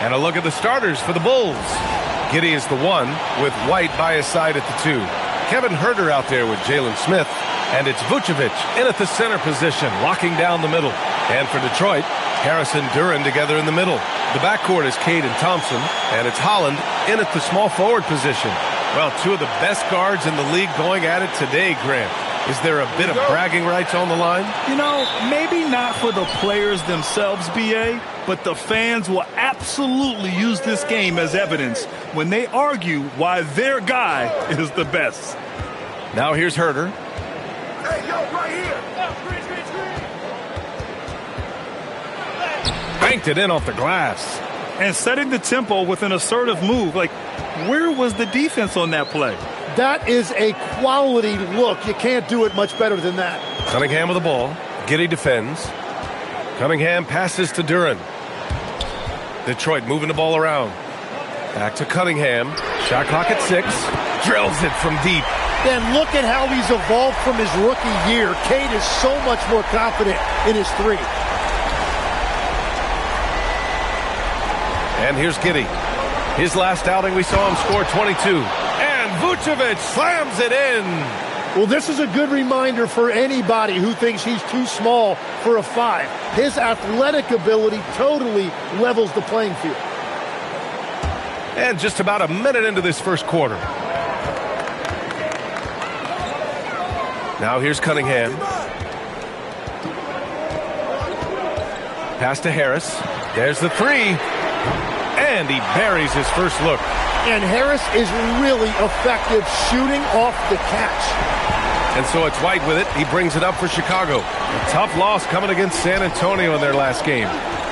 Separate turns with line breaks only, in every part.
And a look at the starters for the Bulls. Giddey is the 1, with White by his side at the 2. Kevin Huerter out there with Jalen Smith. And it's Vucevic in at the center position, locking down the middle. And for Detroit, Harris and Duren together in the middle. The backcourt is Cade and Thompson, and it's Holland in at the small forward position. Well, 2 of the best guards in the league going at it today, Grant. Is there a bit of bragging rights on the line?
You know, maybe not for the players themselves, B.A., but the fans will absolutely use this game as evidence when they argue why their guy is the best.
Now here's Huerter.
Hey, yo, right here.
Banked it in off the glass.
And setting the tempo with an assertive move. Like, where was the defense on that play?
That is a quality look. You can't do it much better than that.
Cunningham with the ball. Giddey defends. Cunningham passes to Duren. Detroit moving the ball around. Back to Cunningham. Shot clock at 6. Drills it from deep.
Then look at how he's evolved from his rookie year. Cade is so much more confident in his 3.
And here's Giddey. His last outing, we saw him score 22. And Vucevic slams it in.
Well, this is a good reminder for anybody who thinks he's too small for a 5. His athletic ability totally levels the playing field.
And just about a minute into this first quarter. Now here's Cunningham. Pass to Harris. There's the 3. And he buries his first look.
And Harris is really effective shooting off the catch.
And so it's White with it. He brings it up for Chicago. A tough loss coming against San Antonio in their last game.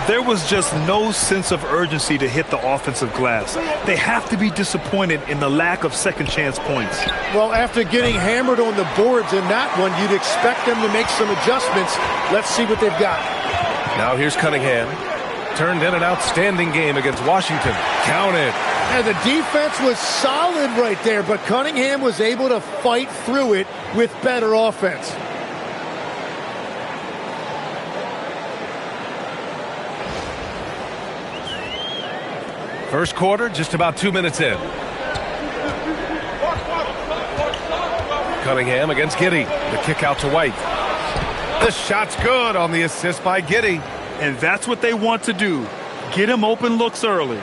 There was just no sense of urgency to hit the offensive glass. They have to be disappointed in the lack of second chance points.
Well, after getting hammered on the boards in that one, you'd expect them to make some adjustments. Let's see what they've got.
Now here's Cunningham. Turned in an outstanding game against Washington. Count it.
And the defense was solid right there, but Cunningham was able to fight through it with better offense.
First quarter, just about 2 minutes in. Cunningham against Giddey. The kick out to White. The shot's good on the assist by Giddey.
And that's what they want to do. Get him open looks early.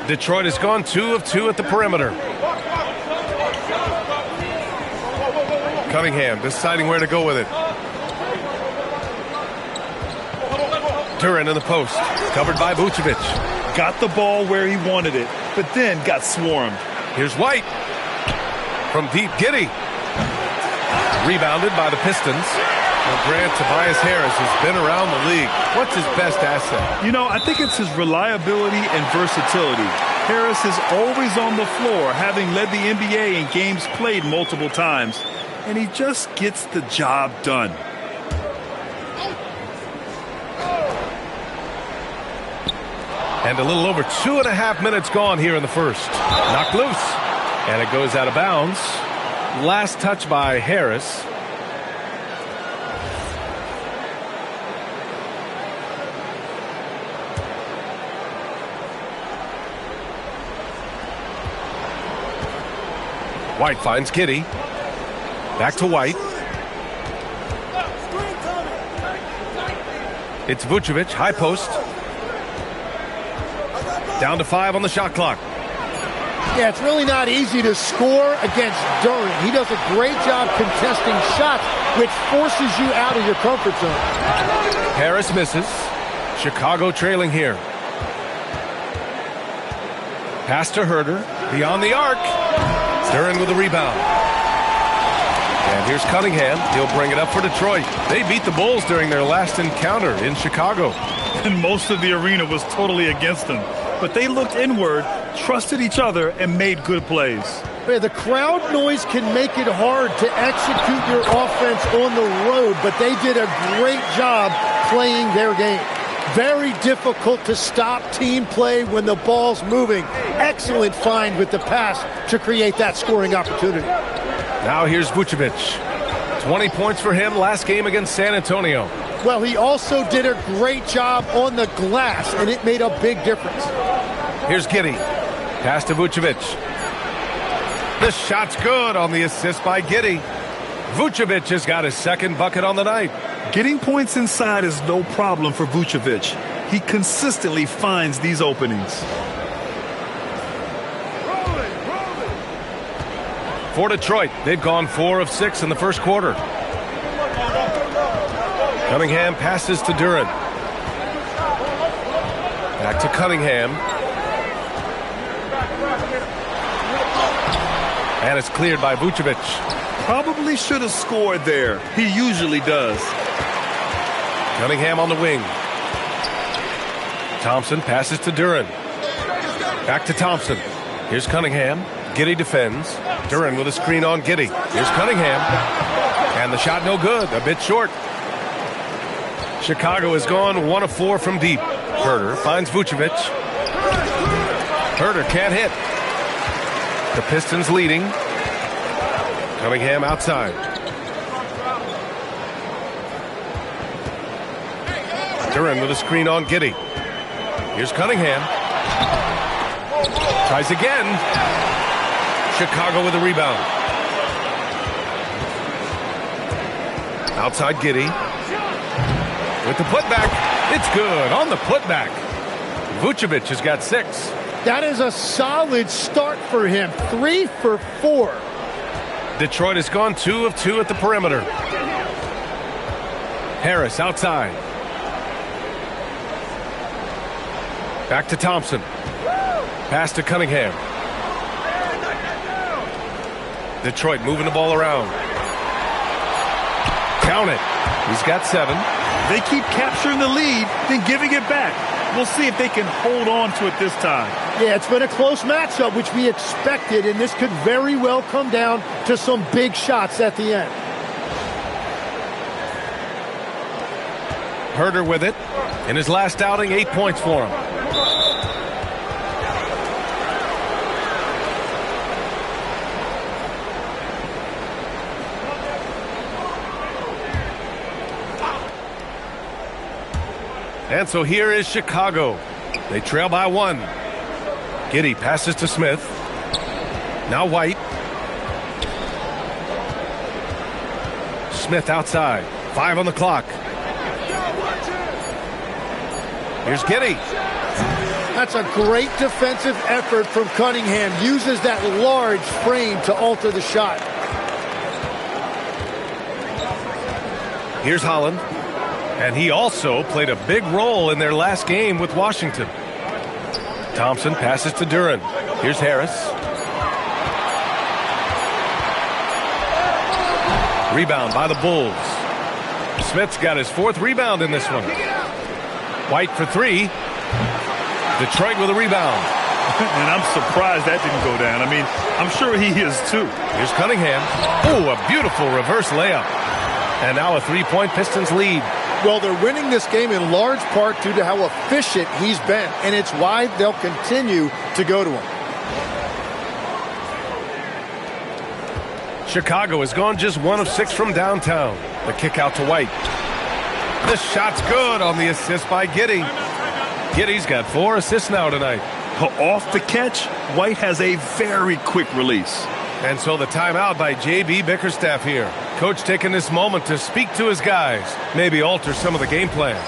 Detroit has gone 2 of 2 at the perimeter. Cunningham deciding where to go with it. Duren in the post. Covered by Vucevic.
Got the ball where he wanted it, but then got swarmed.
Here's White. From deep, Giddey. Rebounded by the Pistons. Well, Grant, Tobias Harris has been around the league. What's his best asset?
You know, I think it's his reliability and versatility. Harris is always on the floor, having led the NBA in games played multiple times. And he just gets the job done.
And a little over 2.5 minutes gone here in the first. Knocked loose. And it goes out of bounds. Last touch by Harris. White finds Giddey. Back to White. It's Vucevic, high post. Down to 5 on the shot clock.
Yeah, it's really not easy to score against Duren. He does a great job contesting shots, which forces you out of your comfort zone.
Harris misses. Chicago trailing here. Pass to Huerter. Beyond the arc. Duren with the rebound. And here's Cunningham. He'll bring it up for Detroit. They beat the Bulls during their last encounter in Chicago.
And most of the arena was totally against them. But they looked inward, trusted each other, and made good plays.
Yeah, the crowd noise can make it hard to execute your offense on the road, but they did a great job playing their game. Very difficult to stop team play when the ball's moving. Excellent find with the pass to create that scoring opportunity.
Now here's Vucevic. 20 points for him last game against San Antonio.
Well, he also did a great job on the glass, and it made a big difference.
Here's Giddey. Pass to Vucevic. The shot's good on the assist by Giddey. Vucevic has got his second bucket on the night.
Getting points inside is no problem for Vucevic. He consistently finds these openings.
For Detroit, they've gone 4 of 6 in the first quarter. Cunningham passes to Duren. Back to Cunningham. And it's cleared by Vucevic.
Probably should have scored there. He usually does.
Cunningham on the wing. Thompson passes to Duren. Back to Thompson. Here's Cunningham. Giddey defends. Duren with a screen on Giddey. Here's Cunningham. And the shot no good. A bit short. Chicago has gone 1 of 4 from deep. Herter finds Vucevic. Herter can't hit. The Pistons leading. Cunningham outside. Duren with a screen on Giddey. Here's Cunningham. Tries again. Chicago with a rebound. Outside Giddey. With the putback. It's good on the putback. Vucevic has got 6.
That is a solid start for him. 3 for 4.
Detroit has gone 2 of 2 at the perimeter. Harris outside. Back to Thompson. Pass to Cunningham. Detroit moving the ball around. Count it. He's got 7.
They keep capturing the lead, then giving it back. We'll see if they can hold on to it this time.
Yeah, it's been a close matchup, which we expected, and this could very well come down to some big shots at the end.
Herter with it. In his last outing, 8 points for him. And so here is Chicago. They trail by 1. Giddey passes to Smith. Now White. Smith outside. 5 on the clock. Here's Giddey.
That's a great defensive effort from Cunningham. Uses that large frame to alter the shot.
Here's Holland. And he also played a big role in their last game with Washington. Thompson passes to Duren. Here's Harris. Rebound by the Bulls. Smith's got his 4th rebound in this one. White for 3. Detroit with a rebound.
And I'm surprised that didn't go down. I mean, I'm sure he is too.
Here's Cunningham. Oh, a beautiful reverse layup. And now a 3-point Pistons lead.
Well, they're winning this game in large part due to how efficient he's been, and it's why they'll continue to go to him.
Chicago has gone just 1 of 6 from downtown. The kick out to White. The shot's good on the assist by Giddey. Giddey's got 4 assists now tonight.
Off the catch, White has a very quick release.
And so the timeout by J.B. Bickerstaff here. Coach taking this moment to speak to his guys, maybe alter some of the game plan.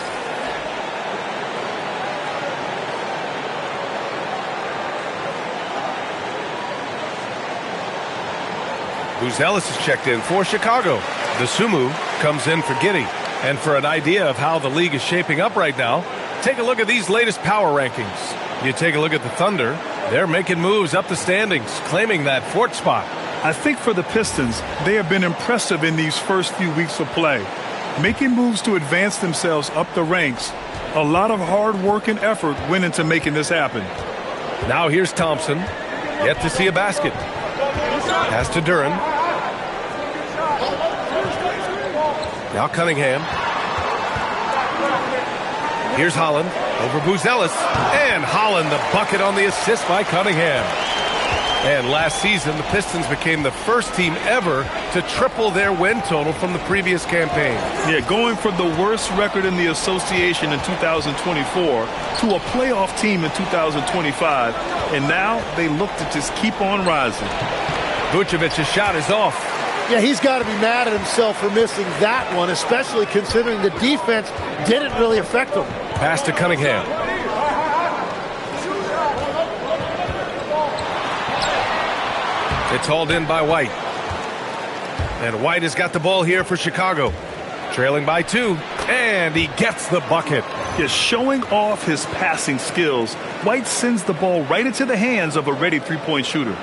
Buzelis is checked in for Chicago. The Sumu comes in for Giddey. And for an idea of how the league is shaping up right now, take a look at these latest power rankings. You take a look at the Thunder, they're making moves up the standings, claiming that 4th spot.
I think for the Pistons, they have been impressive in these first few weeks of play, making moves to advance themselves up the ranks. A lot of hard work and effort went into making this happen.
Now here's Thompson, yet to see a basket. Pass to Duren. Now Cunningham. Here's Holland over Buzelis. And Holland, the bucket on the assist by Cunningham. And last season, the Pistons became the first team ever to triple their win total from the previous campaign.
Yeah, going from the worst record in the association in 2024 to a playoff team in 2025. And now they look to just keep on rising.
Vucevic's shot is off.
Yeah, he's got to be mad at himself for missing that one, especially considering the defense didn't really affect him.
Pass to Cunningham. It's hauled in by White. And White has got the ball here for Chicago. Trailing by 2, and he gets the bucket.
Just showing off his passing skills, White sends the ball right into the hands of a ready three-point shooter.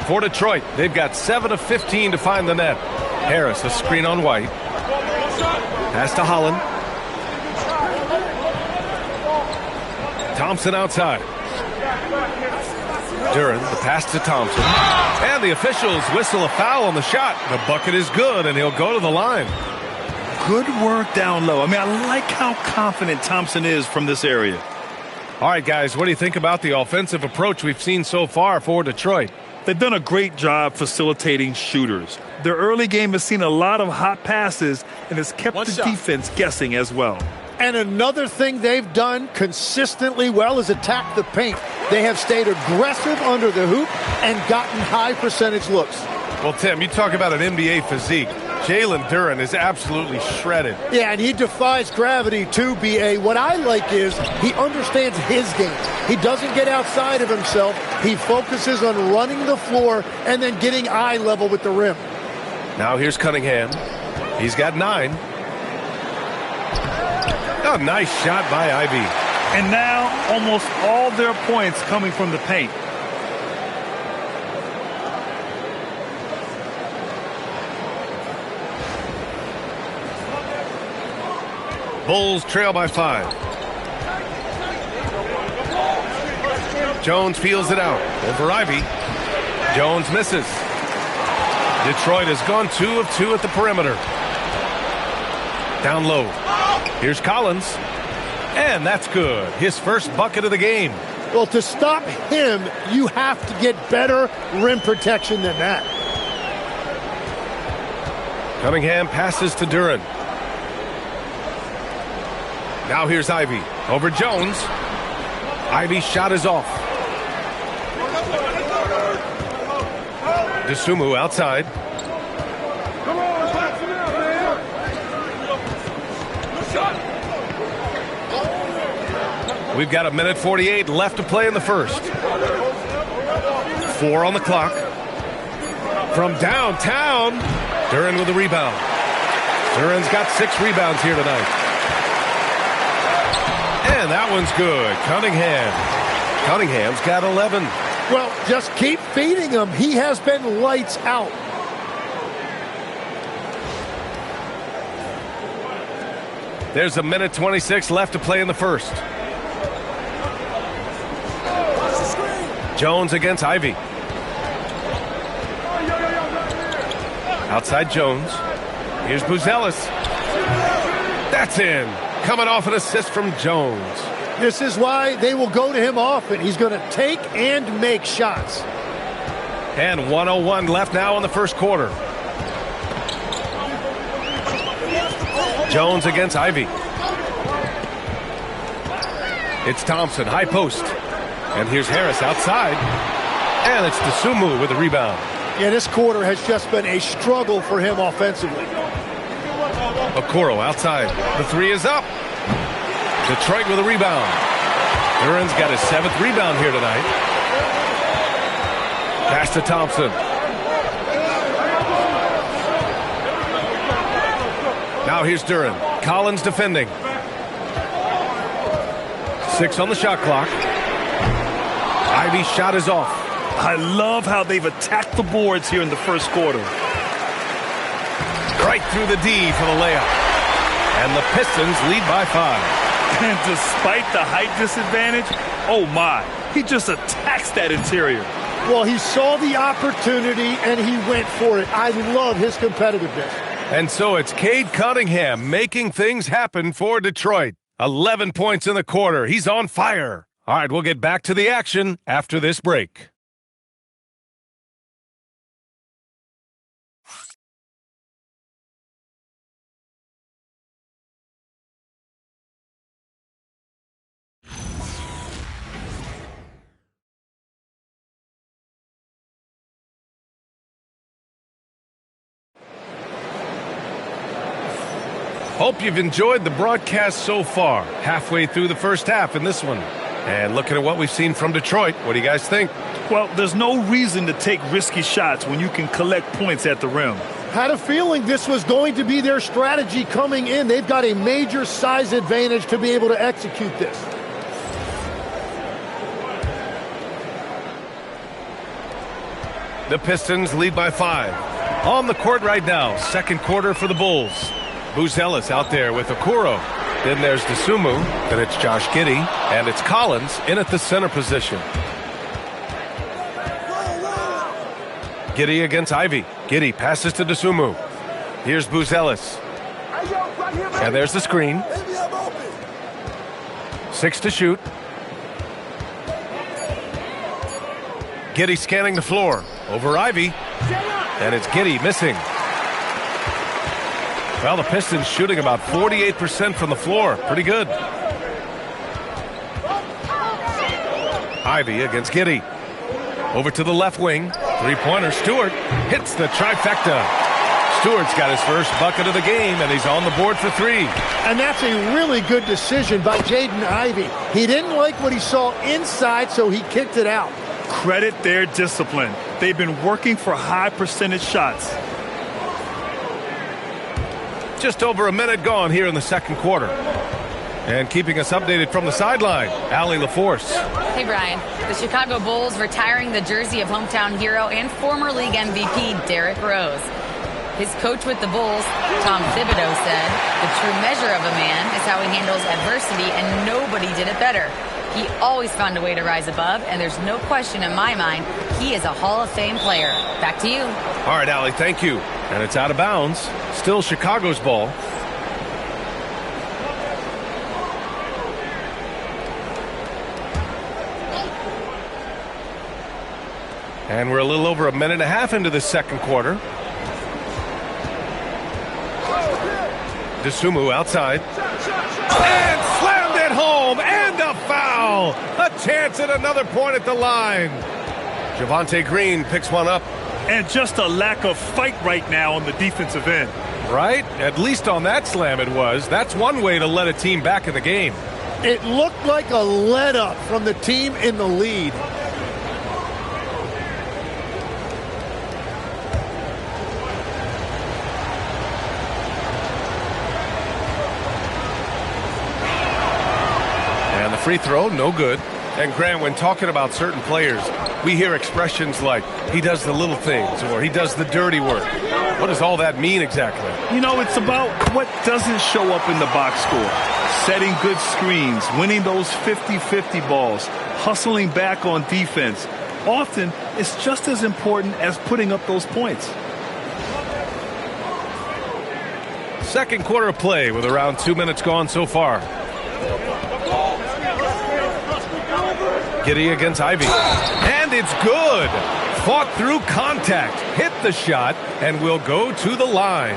For Detroit, they've got 7 of 15 to find the net. Harris, a screen on White. Pass to Holland. Thompson outside. Duren, the pass to Thompson. And the officials whistle a foul on the shot. The bucket is good, and he'll go to the line.
Good work down low. I mean, I like how confident Thompson is from this area.
All right, guys, what do you think about the offensive approach we've seen so far for Detroit?
They've done a great job facilitating shooters. Their early game has seen a lot of hot passes and has kept the defense guessing as well.
And another thing they've done consistently well is attack the paint. They have stayed aggressive under the hoop and gotten high percentage looks.
Well, Tim, you talk about an NBA physique. Jalen Duren is absolutely shredded.
Yeah, and he defies gravity too, B.A. What I like is he understands his game. He doesn't get outside of himself. He focuses on running the floor and then getting eye level with the rim.
Now here's Cunningham. He's got 9. Oh, nice shot by Ivy.
And now almost all their points coming from the paint.
Bulls trail by 5. Jones feels it out over Ivy. Jones misses. Detroit has gone 2 of 2 at the perimeter. Down low. Here's Collins. And that's good. His first bucket of the game.
Well, to stop him, you have to get better rim protection than that.
Cunningham passes to Duren. Now here's Ivy over Jones. Ivy's shot is off. DeSumo outside. We've got 1:48 left to play in the first. 4 on the clock. From downtown, Duren with the rebound. Duren's got 6 rebounds here tonight. And that one's good. Cunningham's got 11.
Well, just keep feeding him. He has been lights out.
There's 1:26 left to play in the first. Jones against Ivy. Outside Jones. Here's Buzelis. That's in. Coming off an assist from Jones.
This is why they will go to him often. He's going to take and make shots.
And 1:01 left now in the first quarter. Jones against Ivy. It's Thompson, high post. And here's Harris outside. And it's DeSumo with the rebound.
Yeah, this quarter has just been a struggle for him offensively.
Okoro outside. The 3 is up. Detroit with a rebound. Duren's got his 7th rebound here tonight. Pass to Thompson. Now here's Duren. Collins defending. 6 on the shot clock. Ivy's shot is off.
I love how they've attacked the boards here in the first quarter.
Right through the D for the layup. And the Pistons lead by 5.
And despite the height disadvantage, oh my, he just attacks that interior.
Well, he saw the opportunity and he went for it. I love his competitiveness.
And so it's Cade Cunningham making things happen for Detroit. 11 points in the quarter. He's on fire. All right, we'll get back to the action after this break. Hope you've enjoyed the broadcast so far. Halfway through the first half in this one. And looking at what we've seen from Detroit, what do you guys think?
Well, there's no reason to take risky shots when you can collect points at the rim.
Had a feeling this was going to be their strategy coming in. They've got a major size advantage to be able to execute this.
The Pistons lead by 5. On the court right now, second quarter for the Bulls. Buzelis out there with Okoro. Then there's Dosunmu. Then it's Josh Giddey. And it's Collins in at the center position. Giddey against Ivy. Giddey passes to Dosunmu. Here's Buzelis. And there's the screen. 6 to shoot. Giddey scanning the floor. Over Ivy. And it's Giddey missing. Well, the Pistons shooting about 48% from the floor. Pretty good. Ivy against Giddey. Over to the left wing. Three-pointer. Stewart hits the trifecta. Stewart's got his first bucket of the game, and he's on the board for 3.
And that's a really good decision by Jaden Ivey. He didn't like what he saw inside, so he kicked it out.
Credit their discipline. They've been working for high percentage shots.
Just over a minute gone here in the second quarter. And keeping us updated from the sideline, Allie LaForce.
Hey, Brian. The Chicago Bulls retiring the jersey of hometown hero and former league MVP Derrick Rose. His coach with the Bulls, Tom Thibodeau, said, "The true measure of a man is how he handles adversity, and nobody did it better. He always found a way to rise above, and there's no question in my mind he is a Hall of Fame player." Back to you.
All right, Allie, thank you. And it's out of bounds. Still Chicago's ball. And we're a little over a minute and a half into the second quarter. Dosunmu outside. And slammed it home. And a foul. A chance at another point at the line. Javonte Green picks one up.
And just a lack of fight right now on the defensive end.
Right? At least on that slam it was. That's one way to let a team back in the game.
It looked like a let-up from the team in the lead.
And the free throw, no good. And Grant, when talking about certain players, we hear expressions like, he does the little things, or he does the dirty work. What does all that mean exactly?
You know, it's about what doesn't show up in the box score. Setting good screens, winning those 50-50 balls, hustling back on defense. Often, it's just as important as putting up those points.
Second quarter of play with around 2 minutes gone so far. Giddey against Ivy. And it's good. Fought through contact. Hit the shot and will go to the line.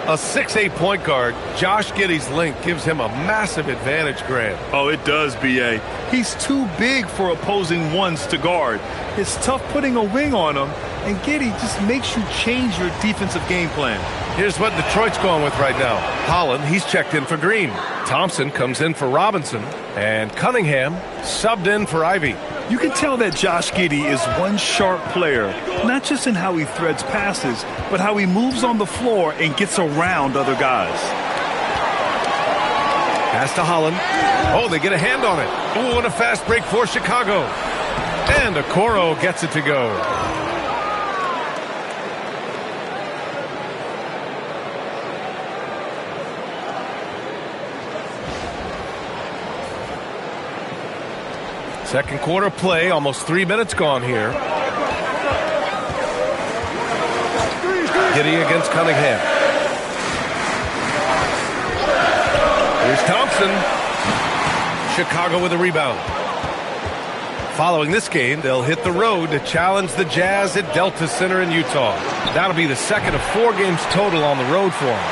A 6'8" point guard, Josh Giddey's length gives him a massive advantage, Grant.
Oh, it does, B.A. He's too big for opposing ones to guard. It's tough putting a wing on him, and Giddey just makes you change your defensive game plan.
Here's what Detroit's going with right now. Holland, he's checked in for Green. Thompson comes in for Robinson. And Cunningham subbed in for Ivy.
You can tell that Josh Giddey is one sharp player, not just in how he threads passes, but how he moves on the floor and gets around other guys.
Pass to Holland. Oh, they get a hand on it. Oh, and a fast break for Chicago. And Okoro gets it to go. Second quarter play, almost 3 minutes gone here. Giddey against Cunningham. Here's Thompson. Chicago with a rebound. Following this game, they'll hit the road to challenge the Jazz at Delta Center in Utah. That'll be the second of 4 games total on the road for him.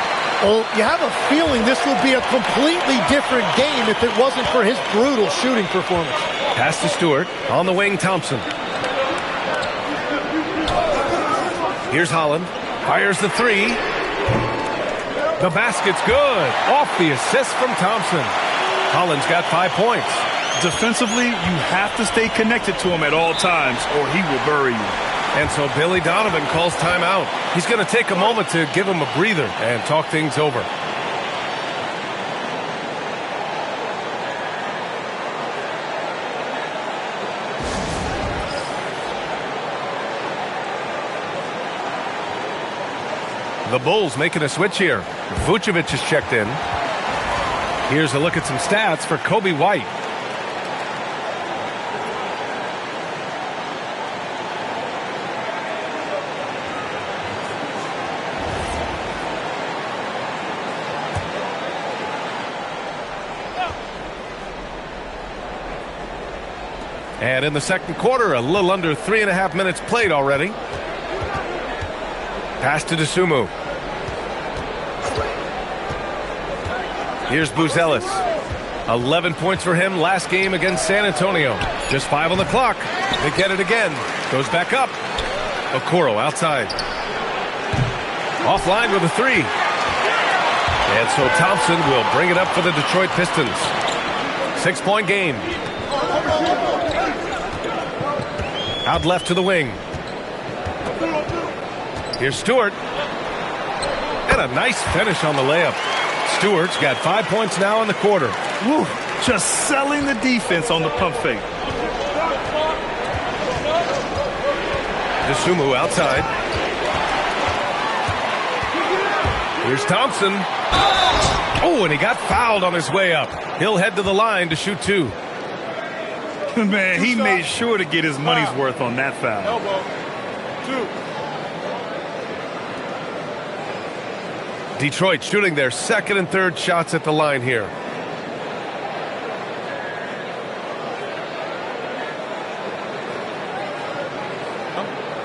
Well, you have a feeling this will be a completely different game if it wasn't for his brutal shooting performance.
Pass to Stewart. On the wing, Thompson. Here's Holland. Fires the 3. The basket's good. Off the assist from Thompson. Holland's got 5 points.
Defensively, you have to stay connected to him at all times or he will bury you.
And so Billy Donovan calls timeout. He's going to take a moment to give him a breather and talk things over. The Bulls making a switch here. Vucevic is checked in. Here's a look at some stats for Kobe White. And in the second quarter, a little under 3.5 minutes played already. Pass to DeSumo. Here's Buzelis. 11 points for him last game against San Antonio. Just 5 on the clock. They get it again. Goes back up. Okoro outside. Offline with a 3. And so Thompson will bring it up for the Detroit Pistons. 6-point game. Out left to the wing. Here's Stewart. And a nice finish on the layup. Stewart's got 5 points now in the quarter.
Woo, just selling the defense on the pump fake.
DeSumo outside. Here's Thompson. Oh, and he got fouled on his way up. He'll head to the line to shoot 2.
Man, he made sure to get his money's worth on that foul.
Elbow. 2.
Detroit shooting their second and third shots at the line here.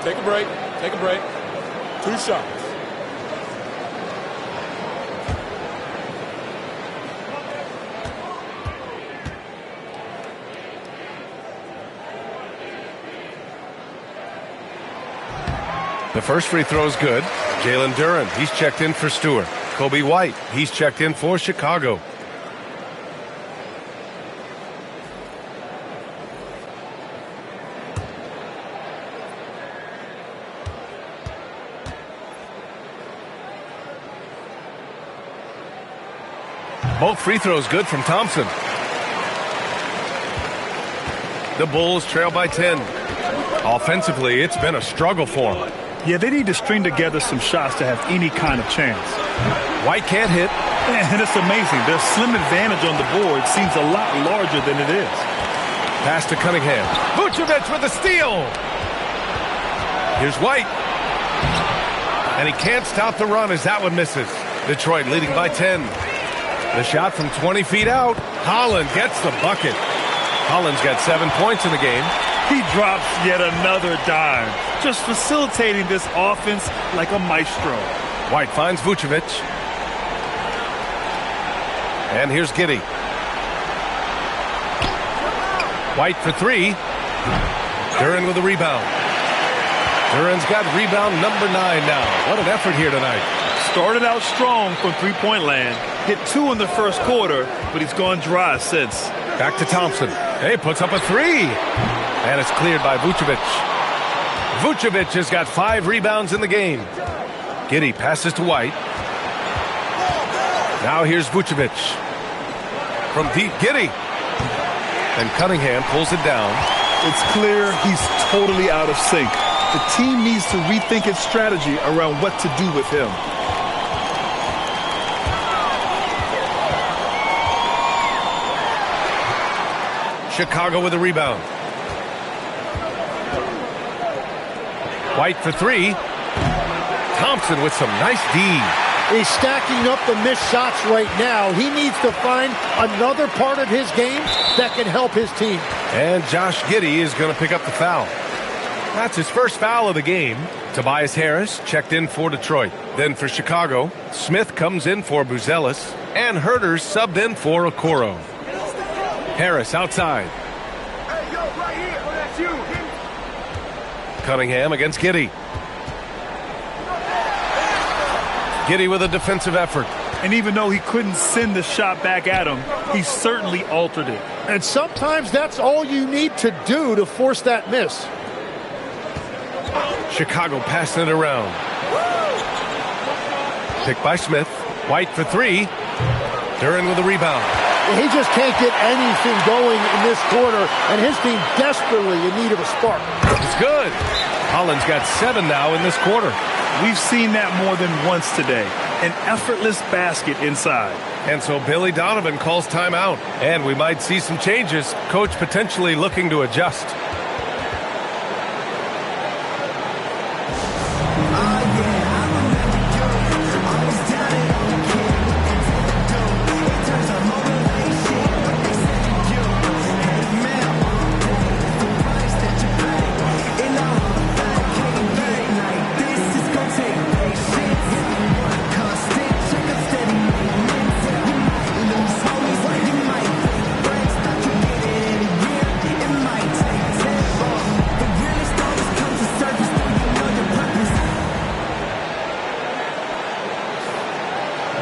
Take a break. Take a break. 2 shots.
The first free throw is good. Jalen Duren, he's checked in for Stewart. Kobe White, he's checked in for Chicago. Both free throws good from Thompson. The Bulls trail by 10. Offensively, it's been a struggle for them.
Yeah, they need to string together some shots to have any kind of chance.
White can't hit.
And it's amazing. Their slim advantage on the board seems a lot larger than it is.
Pass to Cunningham. Vucevic with the steal. Here's White. And he can't stop the run as that one misses. Detroit leading by 10. The shot from 20 feet out. Holland gets the bucket. Holland's got 7 points in the game.
He drops yet another dime, just facilitating this offense like a maestro.
White finds Vucevic. And here's Giddey. White for 3. Duren with the rebound. Duren's got rebound number 9 now. What an effort here tonight.
Started out strong from three-point land. Hit 2 in the first quarter, but he's gone dry since.
Back to Thompson. Hey, puts up a 3. And it's cleared by Vucevic. Vucevic has got 5 rebounds in the game. Giddey passes to White. Now here's Vucevic. From deep, Giddey. And Cunningham pulls it down.
It's clear he's totally out of sync. The team needs to rethink its strategy around what to do with him.
Chicago with a rebound. White for 3. Thompson with some nice D.
He's stacking up the missed shots right now. He needs to find another part of his game that can help his team.
And Josh Giddey is going to pick up the foul. That's his first foul of the game. Tobias Harris checked in for Detroit. Then for Chicago, Smith comes in for Buzelis, and Herder's subbed in for Okoro. Harris outside.
Hey, yo, right here. Oh, that's you.
Cunningham against Giddey. Giddey with a defensive effort.
And even though he couldn't send the shot back at him, he certainly altered it.
And sometimes that's all you need to do to force that miss.
Chicago passing it around. Picked by Smith. White for three. Duren with a rebound.
He just can't get anything going in this quarter, and his team desperately in need of a spark.
It's good. Holland's got 7 now in this quarter.
We've seen that more than once today. An effortless basket inside.
And so Billy Donovan calls timeout. And we might see some changes. Coach potentially looking to adjust.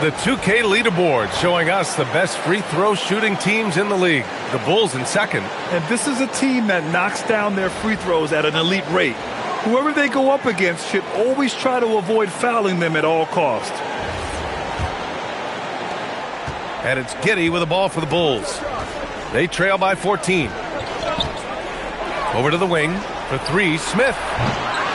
The 2K leaderboard showing us the best free throw shooting teams in the league. The Bulls in second.
And this is a team that knocks down their free throws at an elite rate. Whoever they go up against should always try to avoid fouling them at all costs.
And it's Giddey with the ball for the Bulls. They trail by 14. Over to the wing for three, Smith.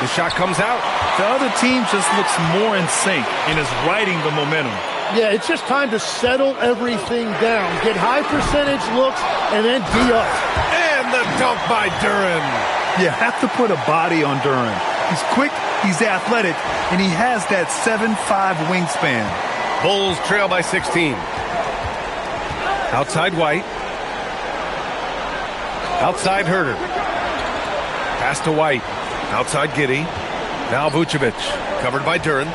The shot comes out.
The other team just looks more in sync and is riding the momentum.
Yeah, it's just time to settle everything down. Get high percentage looks and then D-up.
And the dunk by Duren.
You have to put a body on Duren. He's quick, he's athletic, and he has that 7'5" wingspan.
Bulls trail by 16. Outside White. Outside Herder. Pass to White. Outside Giddey. Now Vucevic. Covered by Duren.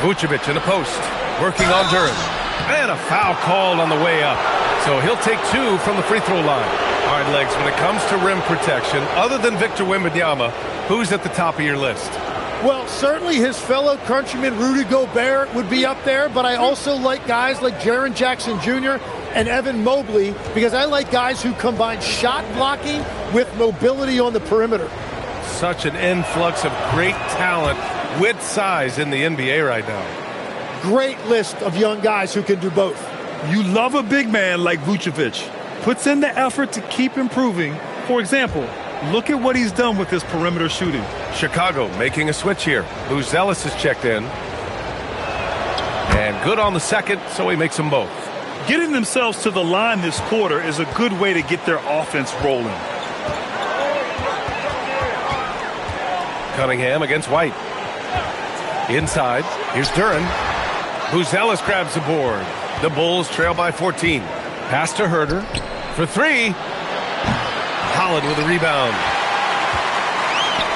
Vucevic in the post. Working on Duren. And a foul called on the way up. So he'll take 2 from the free throw line. All right, Legs, when it comes to rim protection, other than Victor Wembanyama, who's at the top of your list?
Well, certainly his fellow countryman Rudy Gobert would be up there, but I also like guys like Jaren Jackson Jr. and Evan Mobley because I like guys who combine shot blocking with mobility on the perimeter.
Such an influx of great talent with size in the NBA right now.
Great list of young guys who can do both.
You love a big man like Vucevic. Puts in the effort to keep improving. For example, look at what he's done with his perimeter shooting.
Chicago making a switch here. Buzelis is checked in. And good on the second, so he makes them both.
Getting themselves to the line this quarter is a good way to get their offense rolling.
Cunningham against White. Inside, here's Duren. Buzelis grabs the board. The Bulls trail by 14. Pass to Herder for three. Holland with a rebound.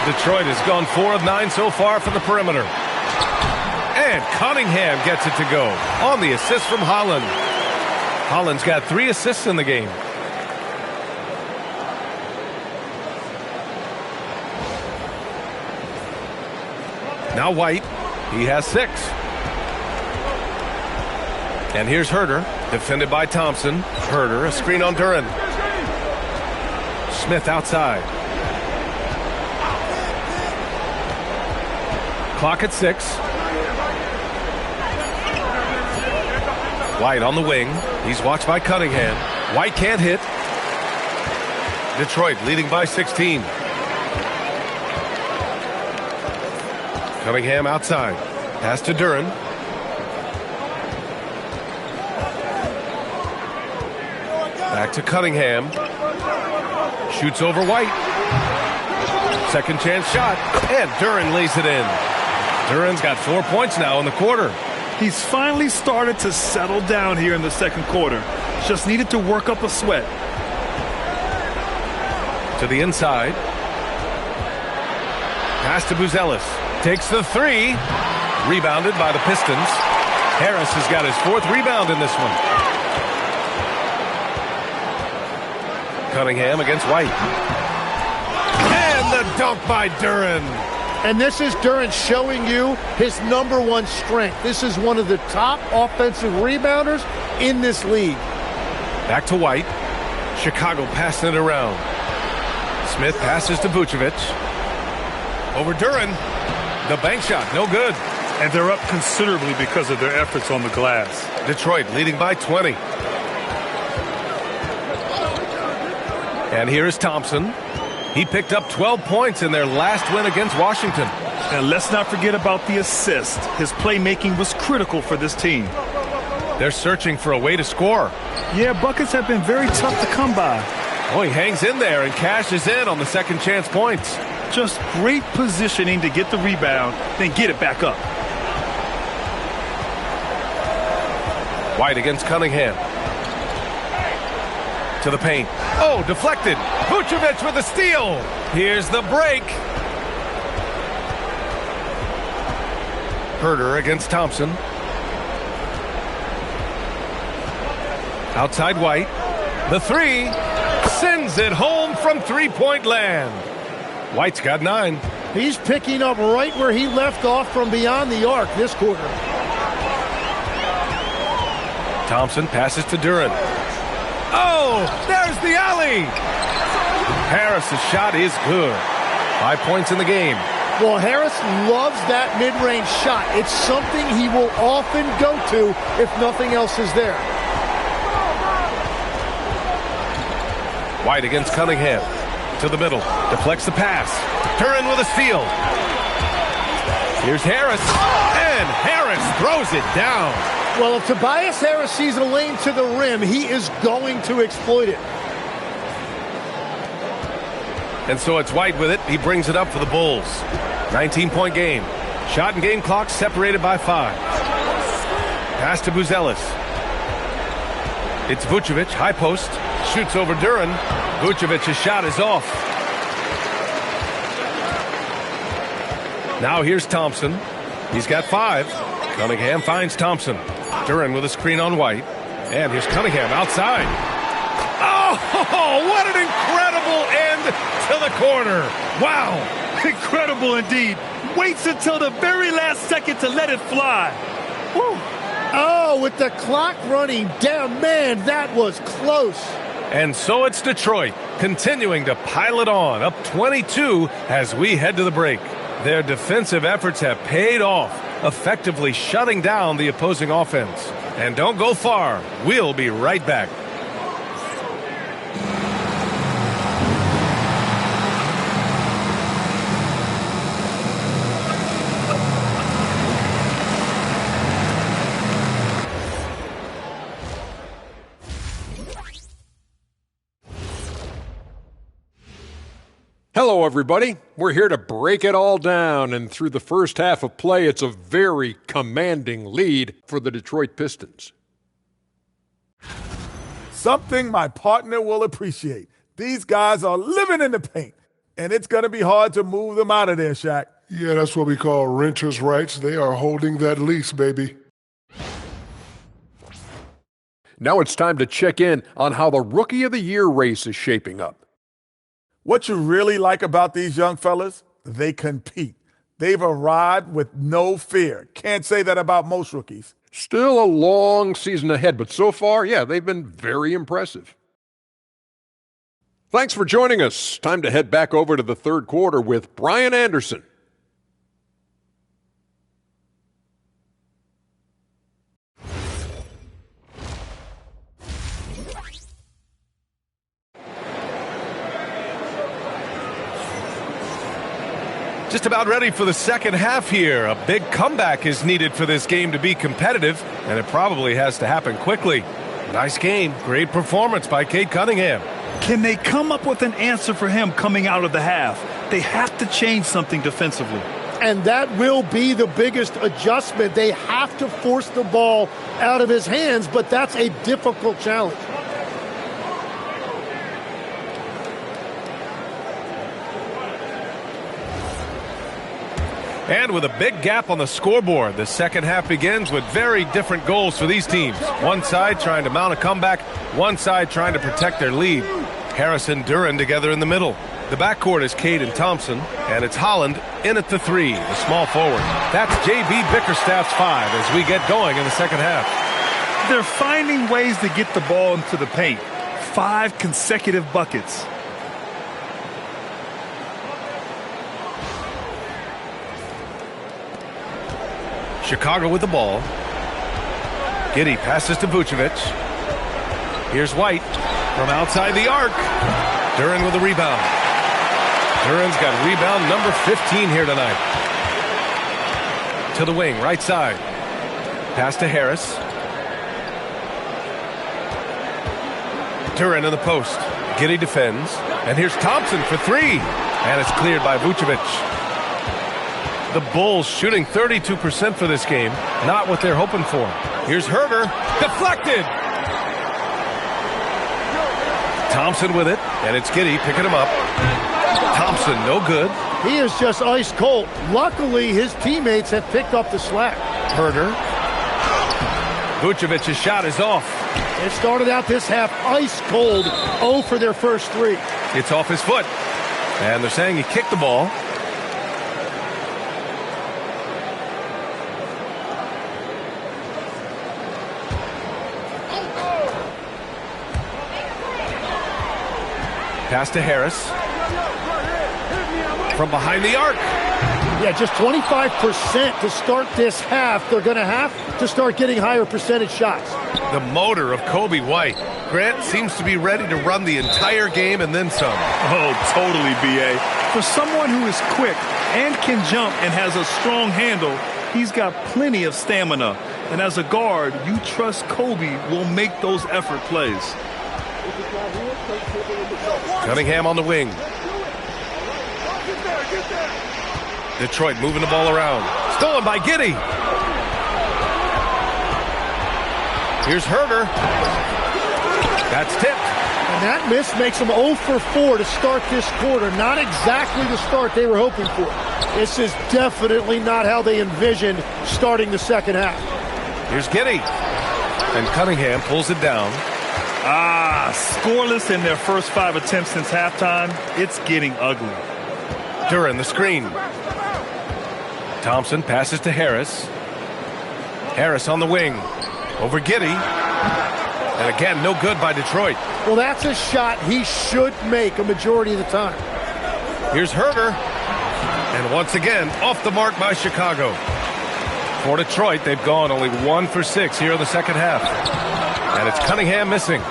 Detroit has gone 4 of 9 so far from the perimeter. And Cunningham gets it to go on the assist from Holland. Holland's got 3 assists in the game. Now White, he has 6. And here's Herder, defended by Thompson. Herder, a screen on Duren. Smith outside. Clock at 6. White on the wing. He's watched by Cunningham. White can't hit. Detroit leading by 16. Cunningham outside. Pass to Duren. Back to Cunningham. Shoots over White. Second chance shot, and Duren lays it in. Duren's got 4 points now in the quarter.
He's finally started to settle down here in the second quarter. Just needed to work up a sweat.
To the inside. Pass to Buzelis. Takes the three. Rebounded by the Pistons. Harris has got his 4th rebound in this one. Cunningham against White. And the dunk by Duren.
And this is Duren showing you his #1 strength. This is one of the top offensive rebounders in this league.
Back to White. Chicago passing it around. Smith passes to Vucevic. Over Duren. The bank shot, no good.
And they're up considerably because of their efforts on the glass.
Detroit leading by 20. And here is Thompson. He picked up 12 points in their last win against Washington.
And let's not forget about the assist. His playmaking was critical for this team.
They're searching for a way to score.
Yeah, buckets have been very tough to come by.
Oh, he hangs in there and cashes in on the second chance points.
Just great positioning to get the rebound, then get it back up.
White against Cunningham. To the paint. Oh, deflected. Vucevic with a steal. Here's the break. Herder against Thompson. Outside White. The three. Sends it home from three-point land. White's got 9.
He's picking up right where he left off from beyond the arc this quarter.
Thompson passes to Duren. Oh, there's the alley. Harris's shot is good. 5 points in the game.
Well, Harris loves that mid-range shot. It's something he will often go to if nothing else is there.
White against Cunningham. To the middle. Deflects the pass. Duren with a steal. Here's Harris. And Harris throws it down.
Well, if Tobias Harris sees a lane to the rim, he is going to exploit it.
And so it's White with it. He brings it up for the Bulls. 19-point game. Shot and game clock separated by 5. Pass to Buzelis. It's Vucevic, high post. Shoots over Duren. Vucevic's shot is off. Now here's Thompson. He's got 5. Cunningham finds Thompson. Duren with a screen on White. And here's Cunningham outside. Oh, what an incredible end to the quarter.
Wow, incredible indeed. Waits until the very last second to let it fly.
Woo. Oh, with the clock running down, man, that was close.
And so it's Detroit continuing to pile it on, up 22 as we head to the break. Their defensive efforts have paid off, effectively shutting down the opposing offense. And don't go far. We'll be right back.
Hello, everybody. We're here to break it all down, and through the first half of play, it's a very commanding lead for the Detroit Pistons.
Something my partner will appreciate. These guys are living in the paint, and it's going to be hard to move them out of there, Shaq.
Yeah, that's what we call renters' rights. They are holding that lease, baby.
Now it's time to check in on how the Rookie of the Year race is shaping up.
What you really like about these young fellas, they compete. They've arrived with no fear. Can't say that about most rookies.
Still a long season ahead, but so far, yeah, they've been very impressive. Thanks for joining us. Time to head back over to the third quarter with Brian Anderson.
Just about ready for the second half here. A big comeback is needed for this game to be competitive, and it probably has to happen quickly. Nice game. Great performance by Cade Cunningham.
Can they come up with an answer for him coming out of the half? they have to change something defensively.
And that will be the biggest adjustment. They have to force the ball out of his hands, but that's a difficult challenge.
And with a big gap on the scoreboard, the second half begins with very different goals for these teams. One side trying to mount a comeback, one side trying to protect their lead. Harris and Duran together in the middle. The backcourt is Cade and Thompson, and it's Holland in at the 3, the small forward. That's J.B. Bickerstaff's 5 as we get going in the second half.
They're finding ways to get the ball into the paint. 5 consecutive buckets.
Chicago with the ball. Giddey passes to Vucevic. Here's White from outside the arc. Duran with the rebound. Duran's got rebound number 15 here tonight. To the wing, right side. Pass to Harris. Duran in the post. Giddey defends. And here's Thompson for 3. And it's cleared by Vucevic. The Bulls shooting 32% for this game. Not what they're hoping for. Here's Herder. Deflected. Thompson with it. And it's Giddey picking him up. Thompson, no good.
He is just ice cold. Luckily, his teammates have picked up the slack.
Herder. Vucevic's shot is off.
It started out this half ice cold. 0 for their first 3.
It's off his foot. And they're saying he kicked the ball. Pass to Harris. From behind the arc.
Yeah, just 25% to start this half. They're going to have to start getting higher percentage shots.
The motor of Kobe White. Grant seems to be ready to run the entire game and then some.
Oh, totally, B.A. For someone who is quick and can jump and has a strong handle, he's got plenty of stamina. And as a guard, you trust Kobe will make those effort plays.
Cunningham on the wing. Detroit moving the ball around. Stolen by Giddey. Here's Herder. That's tipped.
And that miss makes them 0 for 4 to start this quarter. Not exactly the start they were hoping for. This is definitely not how they envisioned starting the second half.
Here's Giddey. And Cunningham pulls it down.
Scoreless in their first 5 attempts since halftime. It's getting ugly.
Duran the screen. Thompson passes to Harris. Harris on the wing. Over Giddey. And again, no good by Detroit.
Well, that's a shot he should make a majority of the time.
Here's Herder. And once again, off the mark by Chicago. For Detroit, they've gone only 1 for 6 here in the second half. And it's Cunningham missing.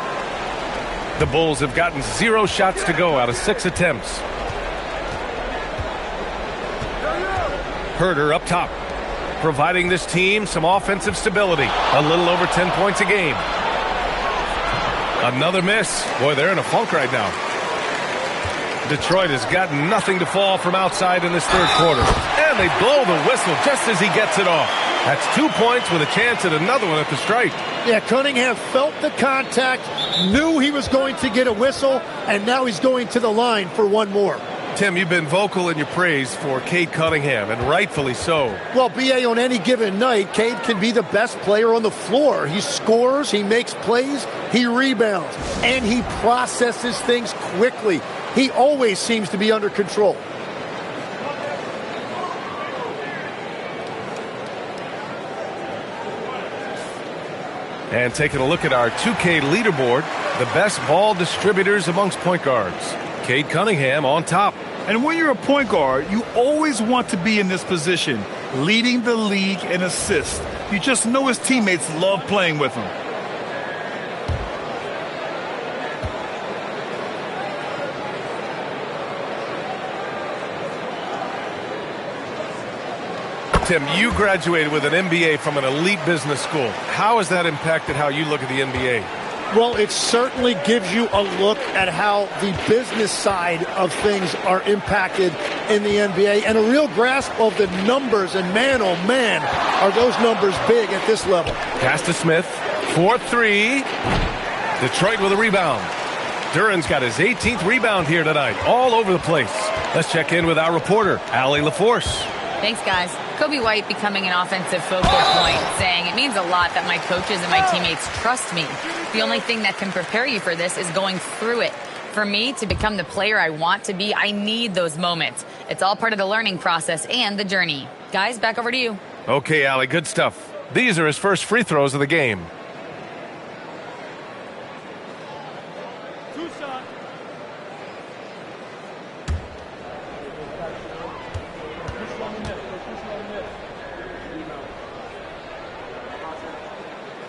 The Bulls have gotten 0 shots to go out of 6 attempts. Herder up top, providing this team some offensive stability. A little over 10 points a game. Another miss. Boy, they're in a funk right now. Detroit has got nothing to fall from outside in this third quarter. And they blow the whistle just as he gets it off. That's 2 points with a chance at another one at the stripe.
Yeah, Cunningham felt the contact, knew he was going to get a whistle, and now he's going to the line for one more.
Tim, you've been vocal in your praise for Cade Cunningham, and rightfully so.
Well, B.A., on any given night, Cade can be the best player on the floor. He scores, he makes plays, he rebounds, and he processes things quickly. He always seems to be under control.
And taking a look at our 2K leaderboard, the best ball distributors amongst point guards. Cade Cunningham on top.
And when you're a point guard, you always want to be in this position, leading the league in assists. You just know his teammates love playing with him.
Tim, you graduated with an MBA from an elite business school. How has that impacted how you look at the NBA?
Well, it certainly gives you a look at how the business side of things are impacted in the NBA and a real grasp of the numbers. And man, oh man, are those numbers big at this level.
Pass to Smith. 4-3. Detroit with a rebound. Duran's got his 18th rebound here tonight, all over the place. Let's check in with our reporter, Allie LaForce.
Thanks, guys. Kobe White becoming an offensive focal point, saying, "It means a lot that my coaches and my teammates trust me. The only thing that can prepare you for this is going through it. For me to become the player I want to be, I need those moments. It's all part of the learning process and the journey." Guys, back over to you.
Okay, Allie, good stuff. These are his first free throws of the game.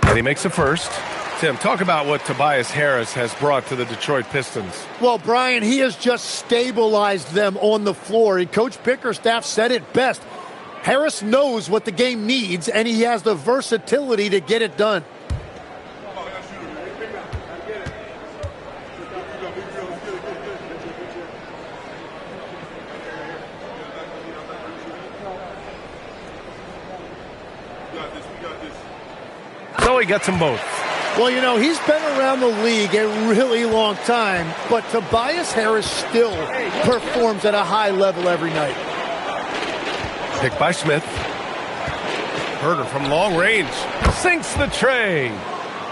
And he makes the first. Tim, talk about what Tobias Harris has brought to the Detroit Pistons.
Well, Brian, he has just stabilized them on the floor. And Coach Bickerstaff said it best. Harris knows what the game needs, and he has the versatility to get it done.
So he gets them both.
Well, you know, he's been around the league a really long time, but Tobias Harris still performs at a high level every night.
Picked by Smith. Herder from long range sinks the tray.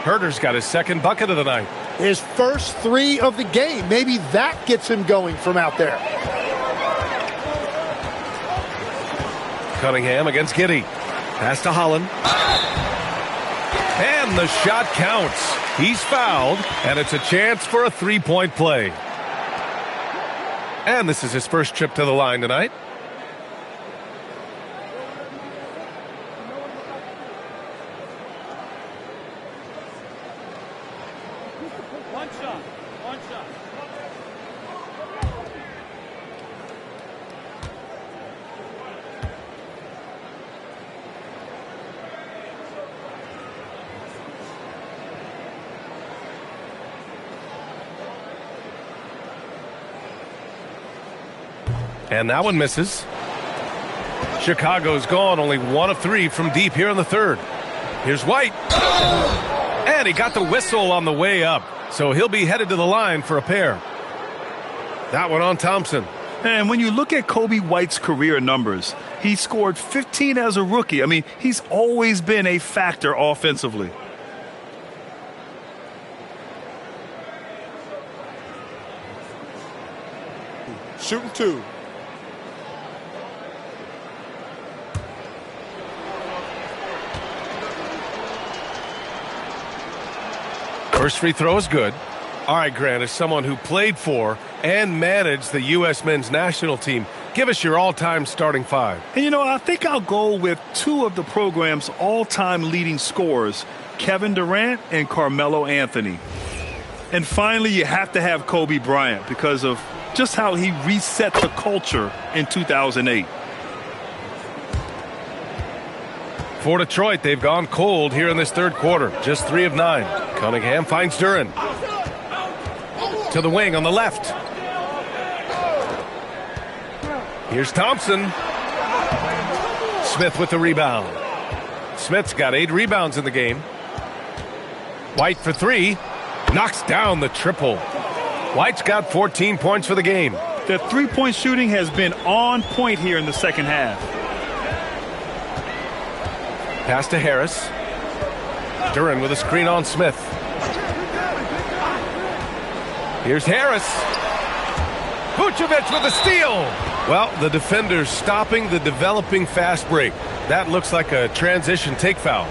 Herder's got his second bucket of the night.
His first three of the game. Maybe that gets him going from out there.
Cunningham against Giddey. Pass to Holland. And the shot counts. He's fouled, and it's a chance for a three-point play. And this is his first trip to the line tonight.
One shot. One shot.
And that one misses. Chicago's gone only 1 of 3 from deep here in the third. Here's White. And he got the whistle on the way up. So he'll be headed to the line for a pair. That one on Thompson.
And when you look at Kobe White's career numbers, he scored 15 as a rookie. I mean, he's always been a factor offensively.
Shooting two.
First free throw is good. All right, Grant, as someone who played for and managed the U.S. men's national team, give us your all-time starting five.
And, you know, I think I'll go with two of the program's all-time leading scorers, Kevin Durant and Carmelo Anthony. And finally, you have to have Kobe Bryant because of just how he reset the culture in 2008.
For Detroit, they've gone cold here in this third quarter. Just 3 of 9. Cunningham finds Duran. To the wing on the left. Here's Thompson. Smith with the rebound. Smith's got 8 rebounds in the game. White for 3. Knocks down the triple. White's got 14 points for the game.
The three-point shooting has been on point here in the second half.
Pass to Harris. Duran with a screen on Smith. Here's Harris. Vucevic with a steal. Well, the defender's stopping the developing fast break. That looks like a transition take foul.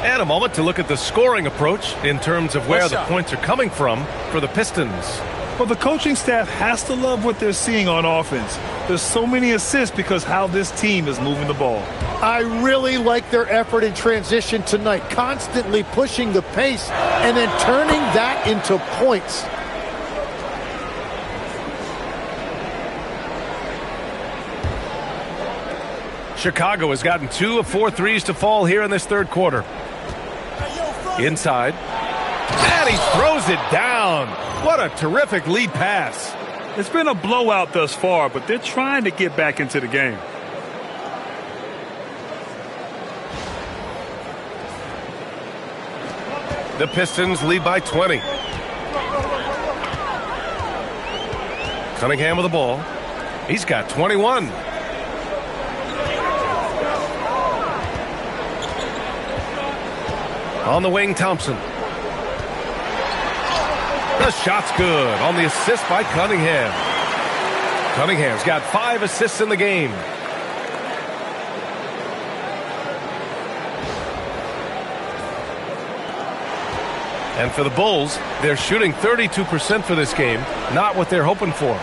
And a moment to look at the scoring approach in terms of where the points are coming from for the Pistons.
Well, the coaching staff has to love what they're seeing on offense. There's so many assists because how this team is moving the ball.
I really like their effort in transition tonight, constantly pushing the pace and then turning that into points.
Chicago has gotten 2 of 4 threes to fall here in this third quarter. Inside. And he throws it down. What a terrific lead pass.
It's been a blowout thus far, but they're trying to get back into the game.
The Pistons lead by 20. Cunningham with the ball. He's got 21. On the wing, Thompson. The shot's good on the assist by Cunningham. Cunningham's got 5 assists in the game. And for the Bulls, they're shooting 32% for this game. Not what they're hoping for.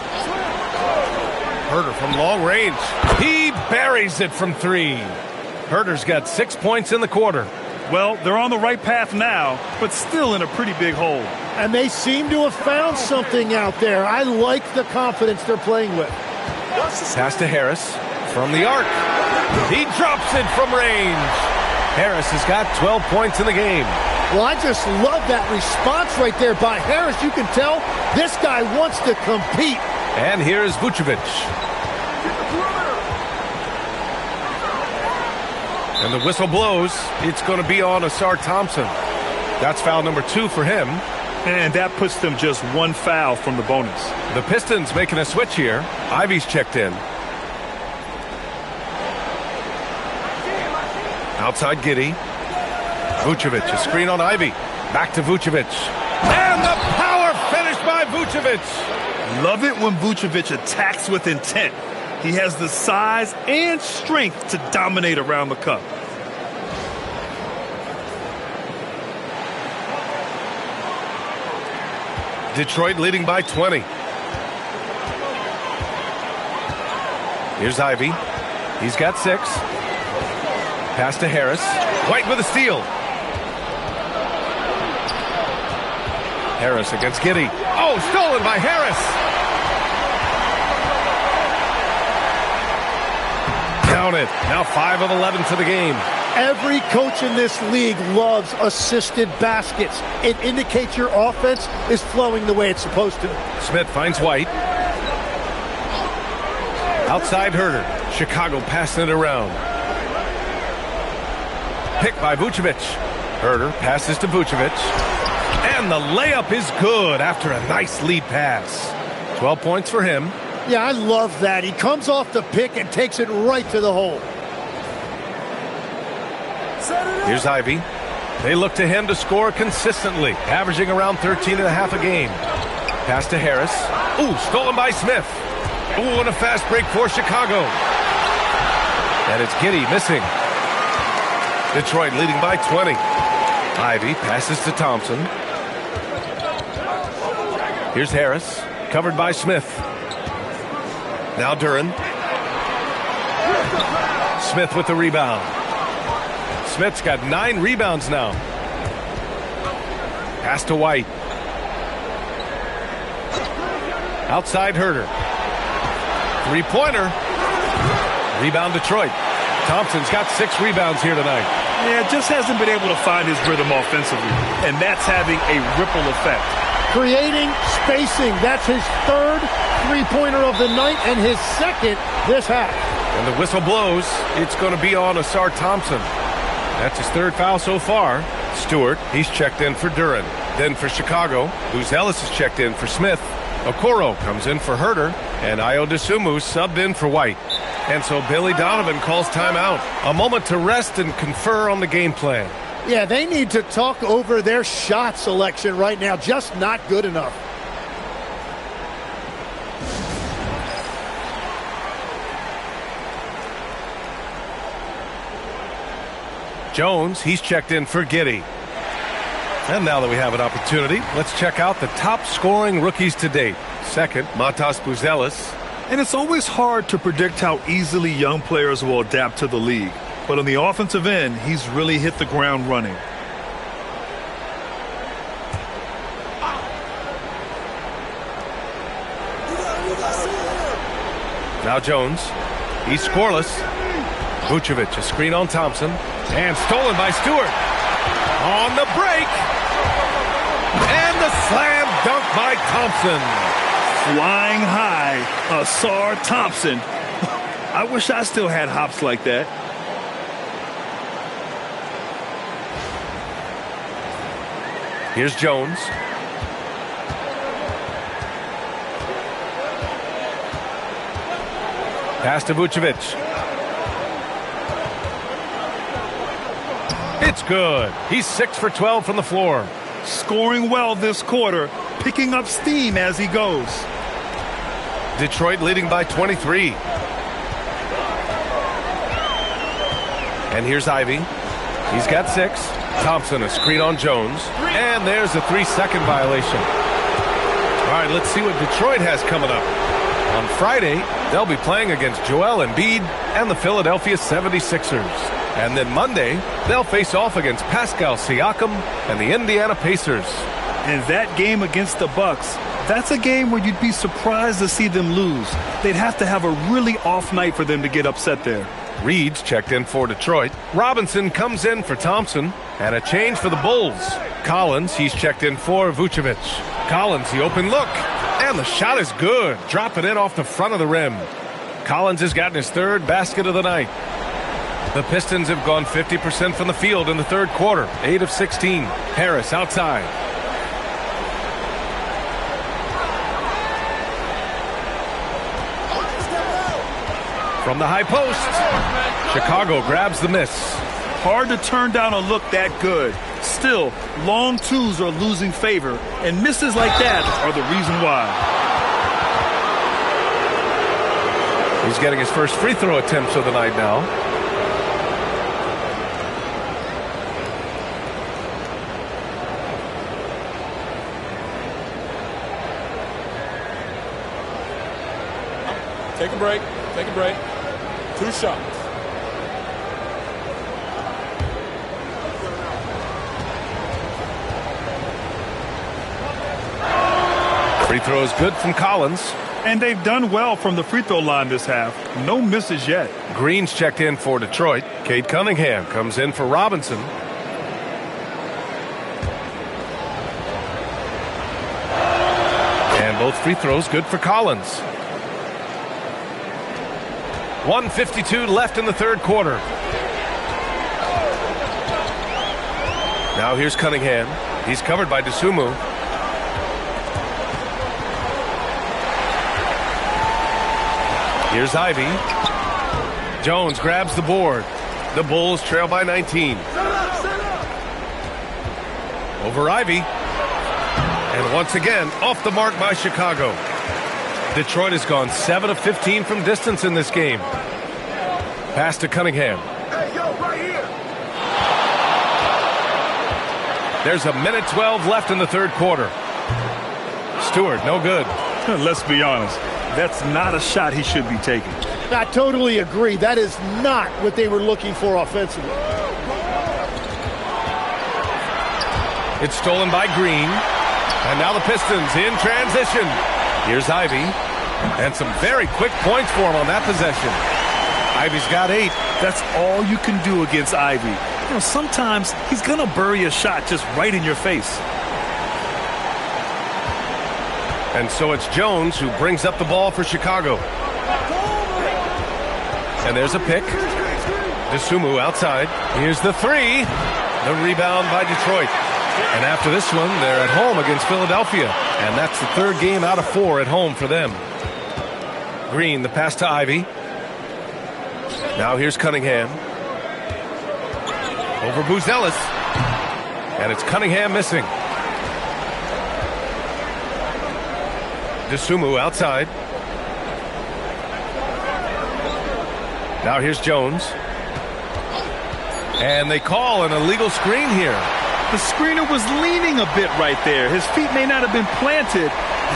Herder from long range. He buries it from 3. Herder's got 6 points in the quarter.
Well, they're on the right path now, but still in a pretty big hole.
And they seem to have found something out there. I like the confidence they're playing with.
Pass to Harris from the arc. He drops it from range. Harris has got 12 points in the game.
Well, I just love that response right there by Harris. You can tell this guy wants to compete.
And here's Vucevic. And the whistle blows. It's going to be on Asar Thompson. That's foul number 2 for him.
And that puts them just 1 foul from the bonus.
The Pistons making a switch here. Ivy's checked in. Outside Giddey. Vucevic, a screen on Ivy. Back to Vucevic. And the power finish by Vucevic.
Love it when Vucevic attacks with intent. He has the size and strength to dominate around the cup.
Detroit leading by 20. Here's Ivy. He's got 6. Pass to Harris. White with a steal. Harris against Giddey. Oh, stolen by Harris. Count it. Now 5 of 11 for the game.
Every coach in this league loves assisted baskets. It indicates your offense is flowing the way it's supposed to.
Smith finds White. Outside Herder. Chicago passing it around. Pick by Vucevic. Herder passes to Vucevic. And the layup is good after a nice lead pass. 12 points for him.
Yeah, I love that. He comes off the pick and takes it right to the hole.
Here's Ivy. They look to him to score consistently, averaging around 13.5 a game. Pass to Harris. Ooh, stolen by Smith. Ooh, and a fast break for Chicago. And it's Giddey missing. Detroit leading by 20. Ivy passes to Thompson. Here's Harris, covered by Smith. Now Duren. Smith with the rebound. Smith's got 9 rebounds now. Pass to White. Outside Herder. 3-pointer. Rebound Detroit. Thompson's got 6 rebounds here tonight.
Yeah, just hasn't been able to find his rhythm offensively, and that's having a ripple effect.
Creating spacing. That's his 3rd 3-pointer of the night and his 2nd this half.
And the whistle blows. It's going to be on Asar Thompson. That's his 3rd foul so far. Stewart, he's checked in for Duren. Then for Chicago, Ellis is checked in for Smith. Okoro comes in for Herder. And Ayo Dosunmu subbed in for White. And so Billy Donovan calls timeout. A moment to rest and confer on the game plan.
Yeah, they need to talk over their shot selection right now. Just not good enough.
Jones, he's checked in for Giddey. And now that we have an opportunity, let's check out the top scoring rookies to date. Second, Matas Buzelis.
And it's always hard to predict how easily young players will adapt to the league. But on the offensive end, he's really hit the ground running.
Now Jones. He's scoreless. Vucevic, a screen on Thompson. And stolen by Stewart. On the break. by Thompson.
Flying high, Asar Thompson. I wish I still had hops like that.
Here's Jones. Pass to Vucevic. It's good. He's 6 for 12 from the floor.
Scoring well this quarter, picking up steam as he goes.
Detroit leading by 23. And here's Ivy. He's got 6. Thompson, a screen on Jones. And there's a 3-second violation. All right, let's see what Detroit has coming up. On Friday, they'll be playing against Joel Embiid and the Philadelphia 76ers. And then Monday, they'll face off against Pascal Siakam and the Indiana Pacers.
And that game against the Bucks, that's a game where you'd be surprised to see them lose. They'd have to have a really off night for them to get upset there.
Reed's checked in for Detroit. Robinson comes in for Thompson. And a change for the Bulls. Collins, he's checked in for Vucevic. Collins, the open look. And the shot is good. Drop it in off the front of the rim. Collins has gotten his 3rd basket of the night. The Pistons have gone 50% from the field in the 3rd quarter. 8 of 16. Harris outside. From the high post. Chicago grabs the miss.
Hard to turn down a look that good. Still, long twos are losing favor, and misses like that are the reason why.
He's getting his first free throw attempts of the night now.
Take a break. Take a break. 2 shots.
Free throw is good from Collins.
And they've done well from the free throw line this half. No misses yet.
Green's checked in for Detroit. Cade Cunningham comes in for Robinson. And both free throws good for Collins. 1:52 left in the 3rd quarter. Now here's Cunningham. He's covered by Dosunmu. Here's Ivy. Jones grabs the board. The Bulls trail by 19. Over Ivy. And once again, off the mark by Chicago. Detroit has gone 7 of 15 from distance in this game. Pass to Cunningham.
Hey, yo, right here.
There's 1:12 left in the 3rd quarter. Stewart, no good.
Let's be honest. That's not a shot he should be taking.
I totally agree. That is not what they were looking for offensively.
It's stolen by Green. And now the Pistons in transition. Here's Ivy. And some very quick points for him on that possession. Ivy's got 8.
That's all you can do against Ivy. You know, sometimes he's going to bury a shot just right in your face.
And so it's Jones who brings up the ball for Chicago. And there's a pick. Dosunmu outside. Here's the 3. The rebound by Detroit. And after this one, they're at home against Philadelphia. And that's the 3rd game out of 4 at home for them. Green, the pass to Ivy. Now here's Cunningham. Over Buzelis. And it's Cunningham missing. Dosunmu outside. Now here's Jones. And they call an illegal screen here.
The screener was leaning a bit right there. His feet may not have been planted.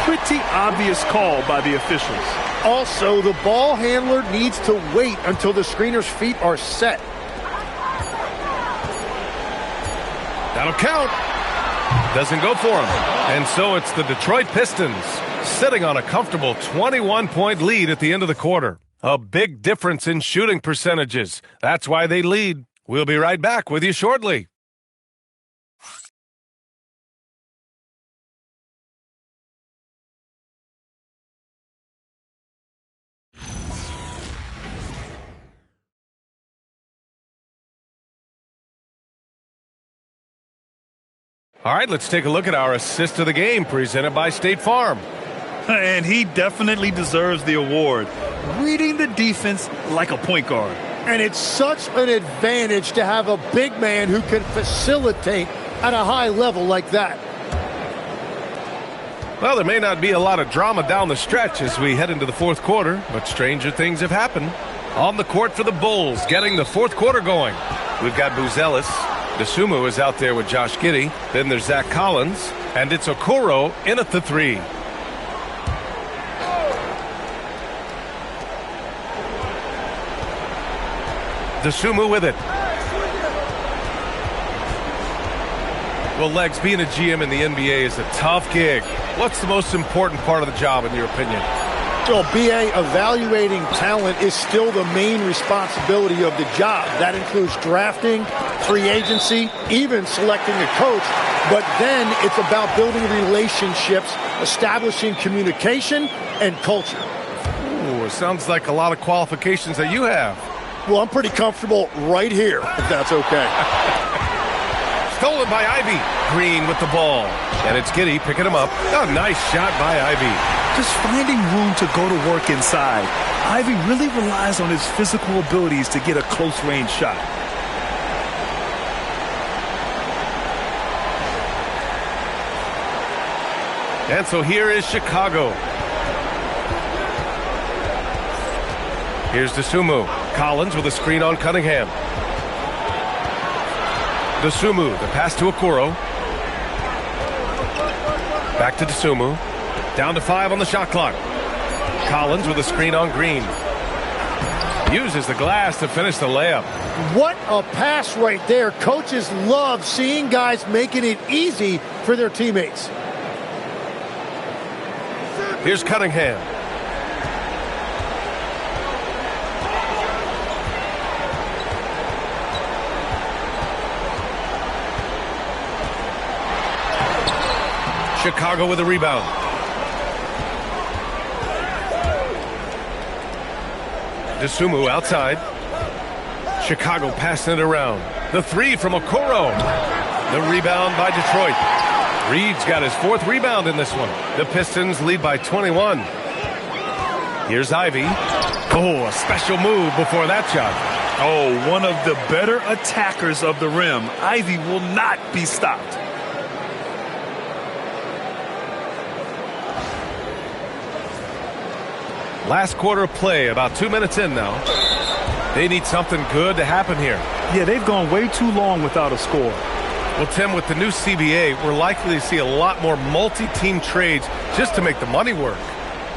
Pretty obvious call by the officials.
Also, the ball handler needs to wait until the screener's feet are set.
That'll count. Doesn't go for him. And so it's the Detroit Pistons sitting on a comfortable 21-point lead at the end of the quarter. A big difference in shooting percentages. That's why they lead. We'll be right back with you shortly. All right, let's take a look at our assist of the game presented by State Farm.
And he definitely deserves the award. Reading the defense like a point guard.
And it's such an advantage to have a big man who can facilitate at a high level like that.
Well, there may not be a lot of drama down the stretch as we head into the fourth quarter, but stranger things have happened. On the court for the Bulls, getting the fourth quarter going. We've got Buzelis. Dosunmu is out there with Josh Giddey. Then there's Zach Collins. And it's Okoro in at the three. Dosunmu with it. Well, Legs, being a GM in the NBA is a tough gig. What's the most important part of the job, in your opinion?
Well, BA, evaluating talent is still the main responsibility of the job. That includes drafting, free agency, even selecting a coach. But then it's about building relationships, establishing communication, and culture.
Ooh, it sounds like a lot of qualifications that you have.
Well, I'm pretty comfortable right here, if that's okay.
Stolen by Ivy. Green with the ball. And it's Giddey picking him up. A nice shot by Ivy.
Just finding room to go to work inside. Ivy really relies on his physical abilities to get a close-range shot.
And so here is Chicago. Here's Dosunmu. Collins with a screen on Cunningham. Dosunmu, the pass to Okoro. Back to Dosunmu. Down to 5 on the shot clock. Collins with a screen on Green. Uses the glass to finish the layup.
What a pass right there. Coaches love seeing guys making it easy for their teammates.
Here's Cunningham. Chicago with a rebound. Dosunmu outside. Chicago passing it around. The three from Okoro. The rebound by Detroit. Reed's got his 4th rebound in this one. The Pistons lead by 21. Here's Ivy. Oh, a special move before that shot.
Oh, one of the better attackers of the rim. Ivy will not be stopped.
Last quarter of play, about 2 minutes in now. They need something good to happen here.
Yeah, they've gone way too long without a score.
Well, Tim, with the new CBA, we're likely to see a lot more multi-team trades just to make the money work.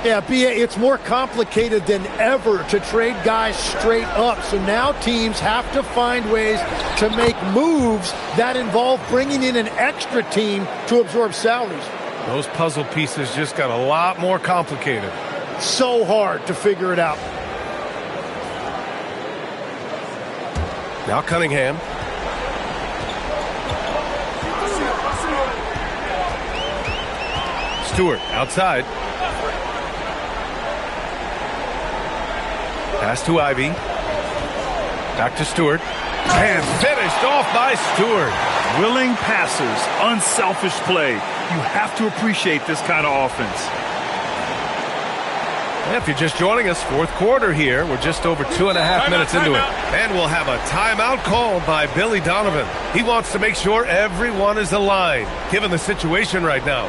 Yeah, BA, it's more complicated than ever to trade guys straight up. So now teams have to find ways to make moves that involve bringing in an extra team to absorb salaries.
Those puzzle pieces just got a lot more complicated.
So hard to figure it out.
Now Cunningham. Stewart outside. Pass to Ivy. Back to Stewart. And finished off by Stewart.
Willing passers, unselfish play. You have to appreciate this kind of offense.
If you're just joining us, fourth quarter here. We're just over 2.5 minutes into it. And we'll have a timeout called by Billy Donovan. He wants to make sure everyone is aligned, given the situation right now.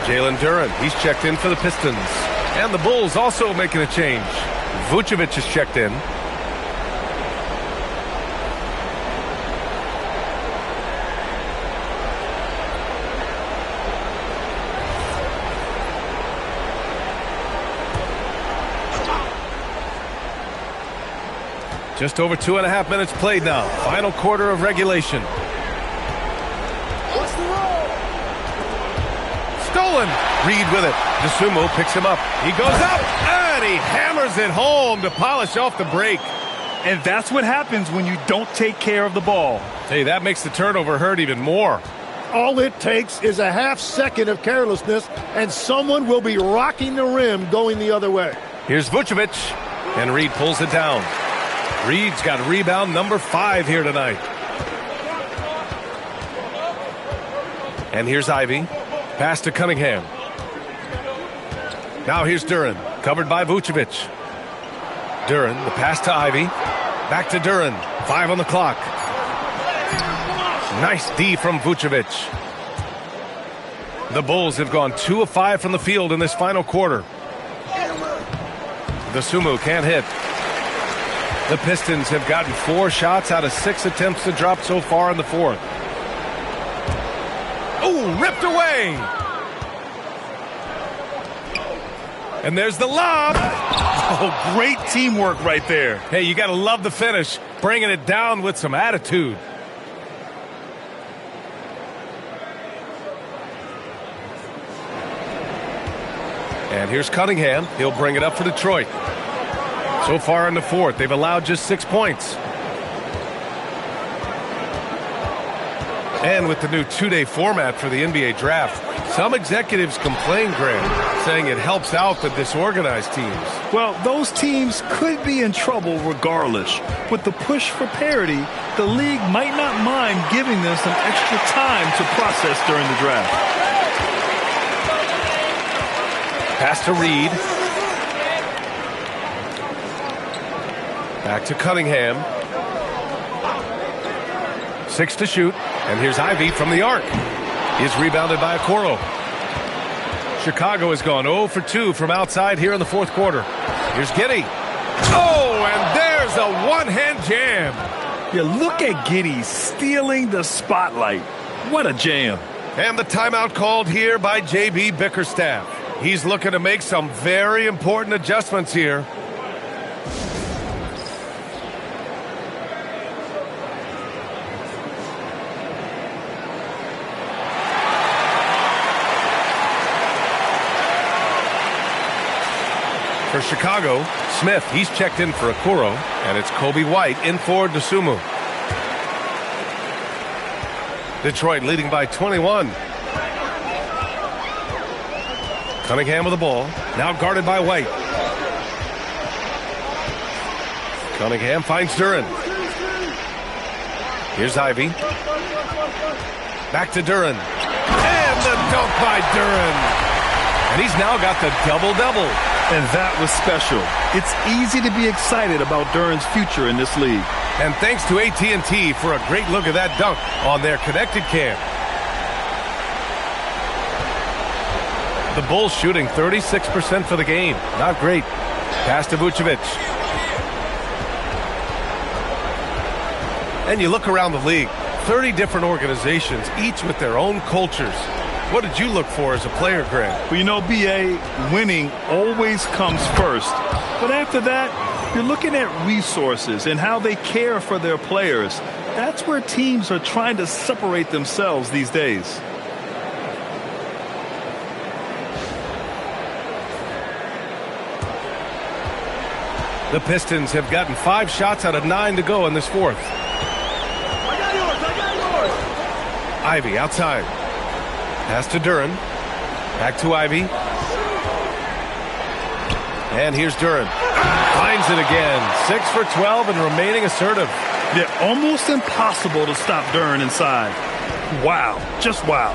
Jalen Duren, he's checked in for the Pistons. And the Bulls also making a change. Vucevic is checked in. Just over 2.5 minutes played now. Final quarter of regulation. Stolen. Reed with it. Dosunmu picks him up. He goes up, and he hammers it home to polish off the break.
And that's what happens when you don't take care of the ball.
Hey, that makes the turnover hurt even more.
All it takes is a half second of carelessness, and someone will be rocking the rim going the other way.
Here's Vucevic, and Reed pulls it down. Reed's got rebound number 5 here tonight. And here's Ivy. Pass to Cunningham. Now here's Duren, covered by Vucevic. Duren, the pass to Ivy. Back to Duren. 5 on the clock. Nice D from Vucevic. The Bulls have gone 2 of 5 from the field in this final quarter. The Sumu can't hit. The Pistons have gotten 4 shots out of 6 attempts to drop so far in the fourth. Oh, ripped away. And there's the lob.
Oh, great teamwork right there.
Hey, you got to love the finish. Bringing it down with some attitude. And here's Cunningham. He'll bring it up for Detroit. So far in the fourth, they've allowed just 6 points. And with the new 2-day format for the NBA draft, some executives complain, Graham, saying it helps out the disorganized teams.
Well, those teams could be in trouble regardless. With the push for parity, the league might not mind giving them some extra time to process during the draft.
Pass to Reed. Back to Cunningham. 6 to shoot. And here's Ivy from the arc. He's rebounded by Okoro. Chicago has gone 0 for 2 from outside here in the fourth quarter. Here's Giddey. Oh, and there's a one-hand jam.
Yeah, look at Giddey stealing the spotlight. What a jam.
And the timeout called here by J.B. Bickerstaff. He's looking to make some very important adjustments here. For Chicago, Smith, he's checked in for Okoro, and it's Kobe White in for Dosunmu. Detroit leading by 21. Cunningham with the ball, now guarded by White. Cunningham finds Duren. Here's Ivy. Back to Duren. And the dunk by Duren. And he's now got the double-double.
And that was special. It's easy to be excited about Duren's future in this league.
And thanks to AT&T for a great look at that dunk on their connected cam. The Bulls shooting 36% for the game. Not great. Pass to Vucevic. And you look around the league, 30 different organizations, each with their own cultures. What did you look for as a player, Greg?
Well, you know, B.A., winning always comes first. But after that, you're looking at resources and how they care for their players. That's where teams are trying to separate themselves these days.
The Pistons have gotten 5 shots out of 9 to go in this fourth.
I got yours.
Ivy outside. Pass to Duren. Back to Ivy. And here's Duren. Finds it again. 6 for 12 and remaining assertive.
Yeah, almost impossible to stop Duren inside. Wow. Just wow.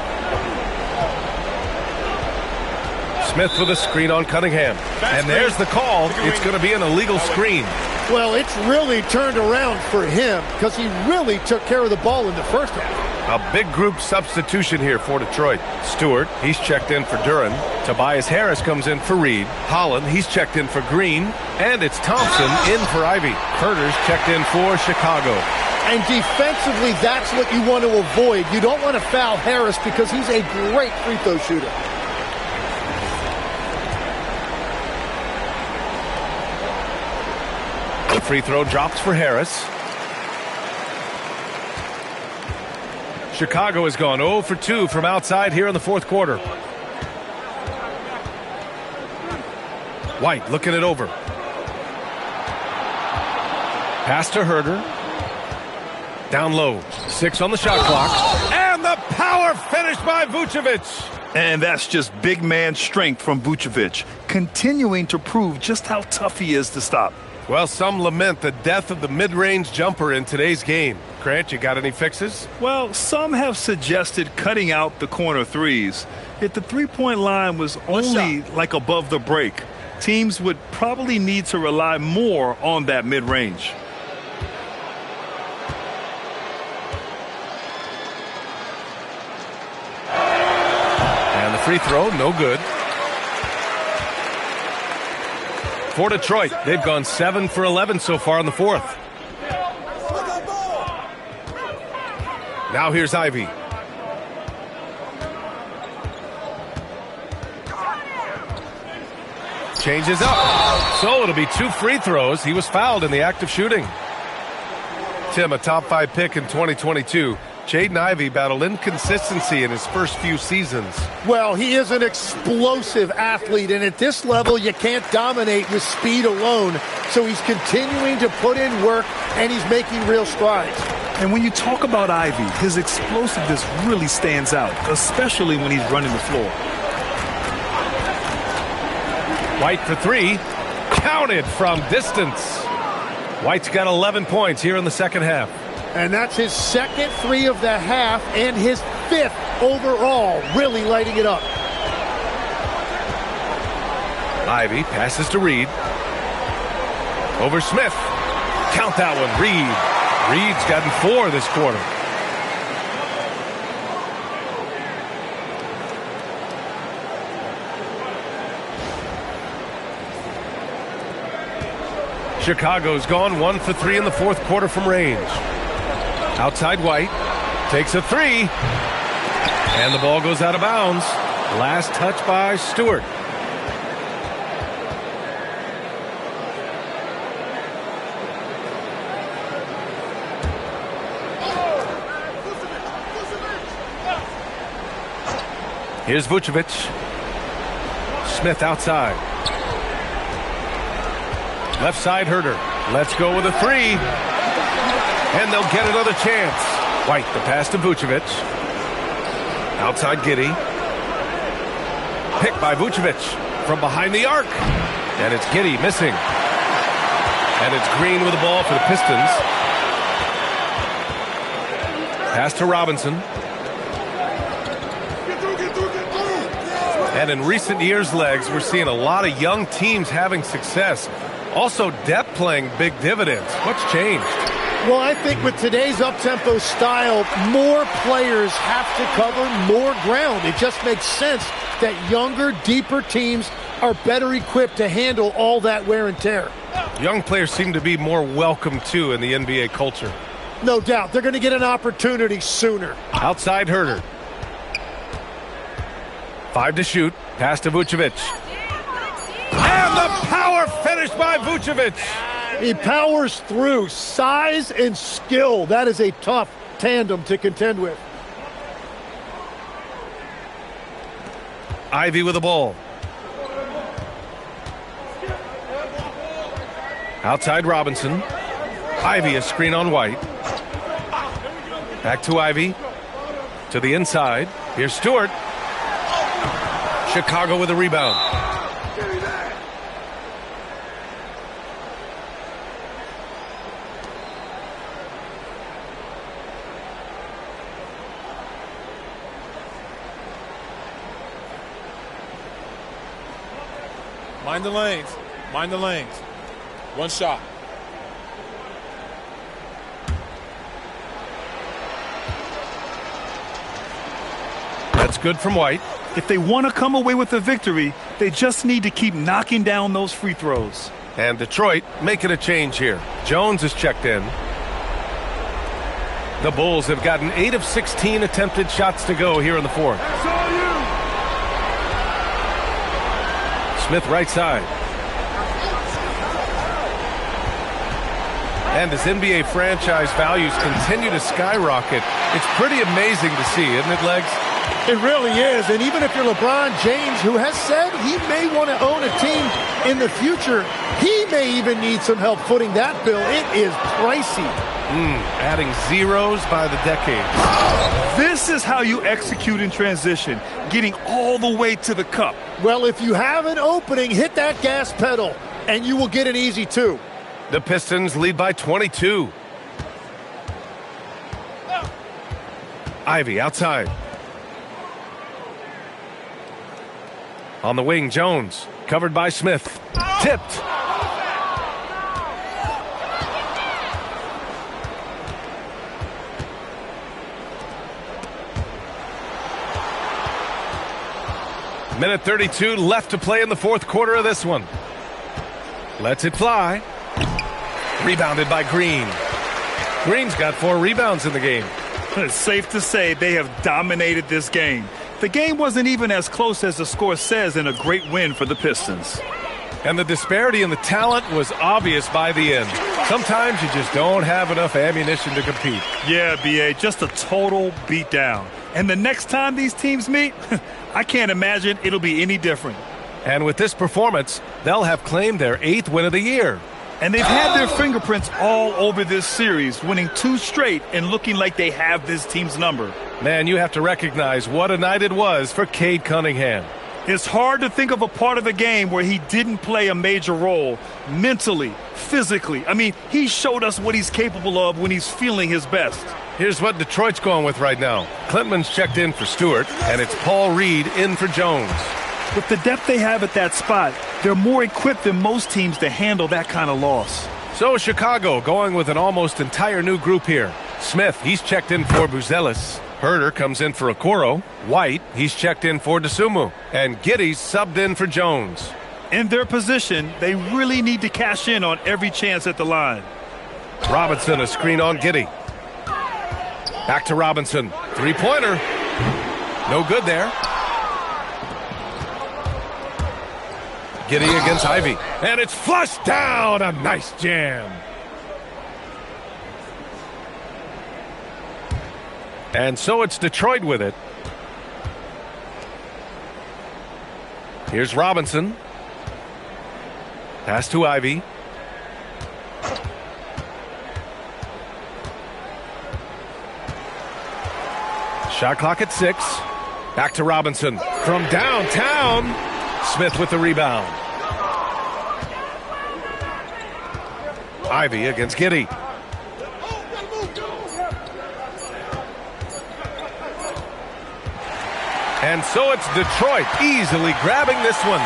Smith with a screen on Cunningham. And there's the call. It's going to be an illegal screen.
Well, it's really turned around for him because he really took care of the ball in the first half.
A big group substitution here for Detroit. Stewart, he's checked in for Duren. Tobias Harris comes in for Reed. Holland, he's checked in for Green. And it's Thompson in for Ivy. Herter's checked in for Chicago.
And defensively, that's what you want to avoid. You don't want to foul Harris because he's a great free throw shooter.
The free throw drops for Harris. Chicago has gone 0 for 2 from outside here in the fourth quarter. White looking it over. Pass to Herter. Down low. 6 on the shot clock. And the power power finish by Vucevic.
And that's just big man strength from Vucevic, continuing to prove just how tough he is to stop.
Well, some lament the death of the mid-range jumper in today's game. Grant, you got any fixes?
Well, some have suggested cutting out the corner threes. If the three-point line was only like above the break, teams would probably need to rely more on that mid-range.
And the free throw, no good. For Detroit, they've gone 7 for 11 so far in the fourth. Now here's Ivy. Changes up. So it'll be 2 free throws. He was fouled in the act of shooting. Tim, a top 5 pick in 2022. Jaden Ivey battled inconsistency in his first few seasons.
Well, he is an explosive athlete, and at this level, you can't dominate with speed alone. So he's continuing to put in work, and he's making real strides.
And when you talk about Ivy, his explosiveness really stands out, especially when he's running the floor.
White for 3. Counted from distance. White's got 11 points here in the second half.
And that's his second 3 of the half and his 5th overall, really lighting it up.
Ivy passes to Reed. Over Smith. Count that one, Reed. Reed's gotten 4 this quarter. Chicago's gone 1 for 3 in the fourth quarter from range. Outside White, takes a 3, and the ball goes out of bounds. Last touch by Stewart. Here's Vucevic. Smith outside. Left side Herder. Let's go with a 3. And they'll get another chance. White, the pass to Vucevic. Outside Giddey. Picked by Vucevic from behind the arc. And it's Giddey missing. And it's Green with the ball for the Pistons. Pass to Robinson. And in recent years, Legs, we're seeing a lot of young teams having success. Also, depth playing big dividends. What's changed?
Well, I think with today's up-tempo style, more players have to cover more ground. It just makes sense that younger, deeper teams are better equipped to handle all that wear and tear.
Young players seem to be more welcome, too, in the NBA culture.
No doubt. They're going to get an opportunity sooner.
Outside Herder. 5 to shoot. Pass to Vucevic. And the power finish by Vucevic.
He powers through. Size and skill. That is a tough tandem to contend with.
Ivy with the ball. Outside Robinson. Ivy a screen on White. Back to Ivy. To the inside. Here's Stewart. Chicago with a rebound.
Mind the lanes. Mind the lanes. One shot.
That's good from White.
If they want to come away with a victory, they just need to keep knocking down those free throws.
And Detroit making a change here. Jones is checked in. The Bulls have gotten 8 of 16 attempted shots to go here in the fourth. Smith right side. And as NBA franchise values continue to skyrocket, it's pretty amazing to see, isn't it, Legs?
It really is. And even if you're LeBron James, who has said he may want to own a team in the future, he may even need some help footing that bill. It is pricey.
Adding zeros by the decade.
This is how you execute in transition, getting all the way to the cup.
Well, if you have an opening, hit that gas pedal, and you will get an easy 2.
The Pistons lead by 22. Ivy outside. On the wing, Jones. Covered by Smith. Tipped. Minute 32 left to play in the fourth quarter of this one. Lets it fly. Rebounded by Green. Green's got 4 rebounds in the game.
It's safe to say they have dominated this game. The game wasn't even as close as the score says in a great win for the Pistons.
And the disparity in the talent was obvious by the end. Sometimes you just don't have enough ammunition to compete.
Yeah, B.A., just a total beatdown. And the next time these teams meet, I can't imagine it'll be any different.
And with this performance, they'll have claimed their 8th win of the year.
And they've had their fingerprints all over this series, winning 2 straight and looking like they have this team's number.
Man, you have to recognize what a night it was for Cade Cunningham.
It's hard to think of a part of the game where he didn't play a major role, mentally, physically. I mean, he showed us what he's capable of when he's feeling his best.
Here's what Detroit's going with right now. Klintman's checked in for Stewart, and it's Paul Reed in for Jones.
With the depth they have at that spot, they're more equipped than most teams to handle that kind of loss.
So Chicago going with an almost entire new group here. Smith, he's checked in for Buzelis. Herder comes in for Okoro. White, he's checked in for DeSumo. And Giddey's subbed in for Jones.
In their position, they really need to cash in on every chance at the line.
Robinson, a screen on Giddey. Back to Robinson. Three-pointer. No good there. Giddey against Ivy. And it's flushed down. A nice jam. And so it's Detroit with it. Here's Robinson. Pass to Ivy. Shot clock at 6. Back to Robinson. From downtown. Smith with the rebound. Ivy against Giddey. And so it's Detroit easily grabbing this one.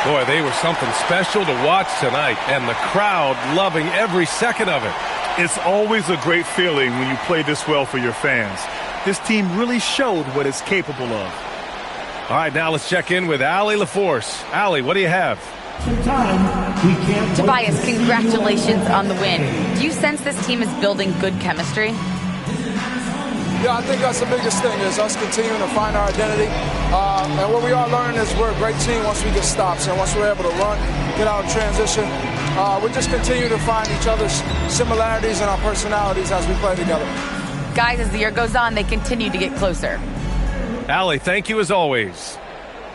Boy, they were something special to watch tonight, and the crowd loving every second of it.
It's always a great feeling when you play this well for your fans. This team really showed what it's capable of.
All right, now let's check in with Allie LaForce. Allie, what do you have?
Tobias, congratulations on the win. Do you sense this team is building good chemistry?
Yeah, I think that's the biggest thing is us continuing to find our identity. And what we are learning is we're a great team once we get stops. And once we're able to run, get out in transition, we just continue to find each other's similarities and our personalities as we play together.
Guys, as the year goes on, they continue to get closer.
Allie, thank you as always.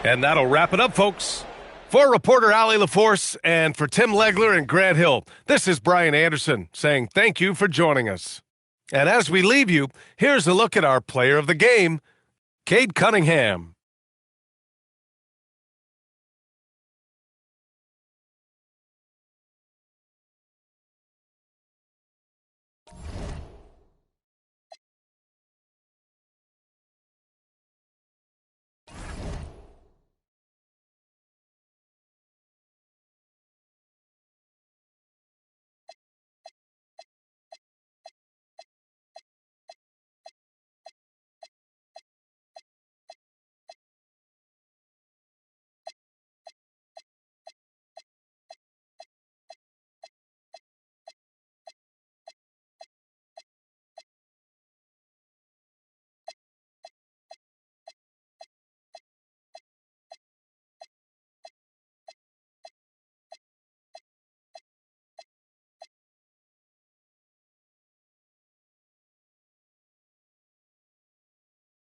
And that'll wrap it up, folks. For reporter Allie LaForce and for Tim Legler and Grant Hill, this is Brian Anderson saying thank you for joining us. And as we leave you, here's a look at our player of the game, Cade Cunningham.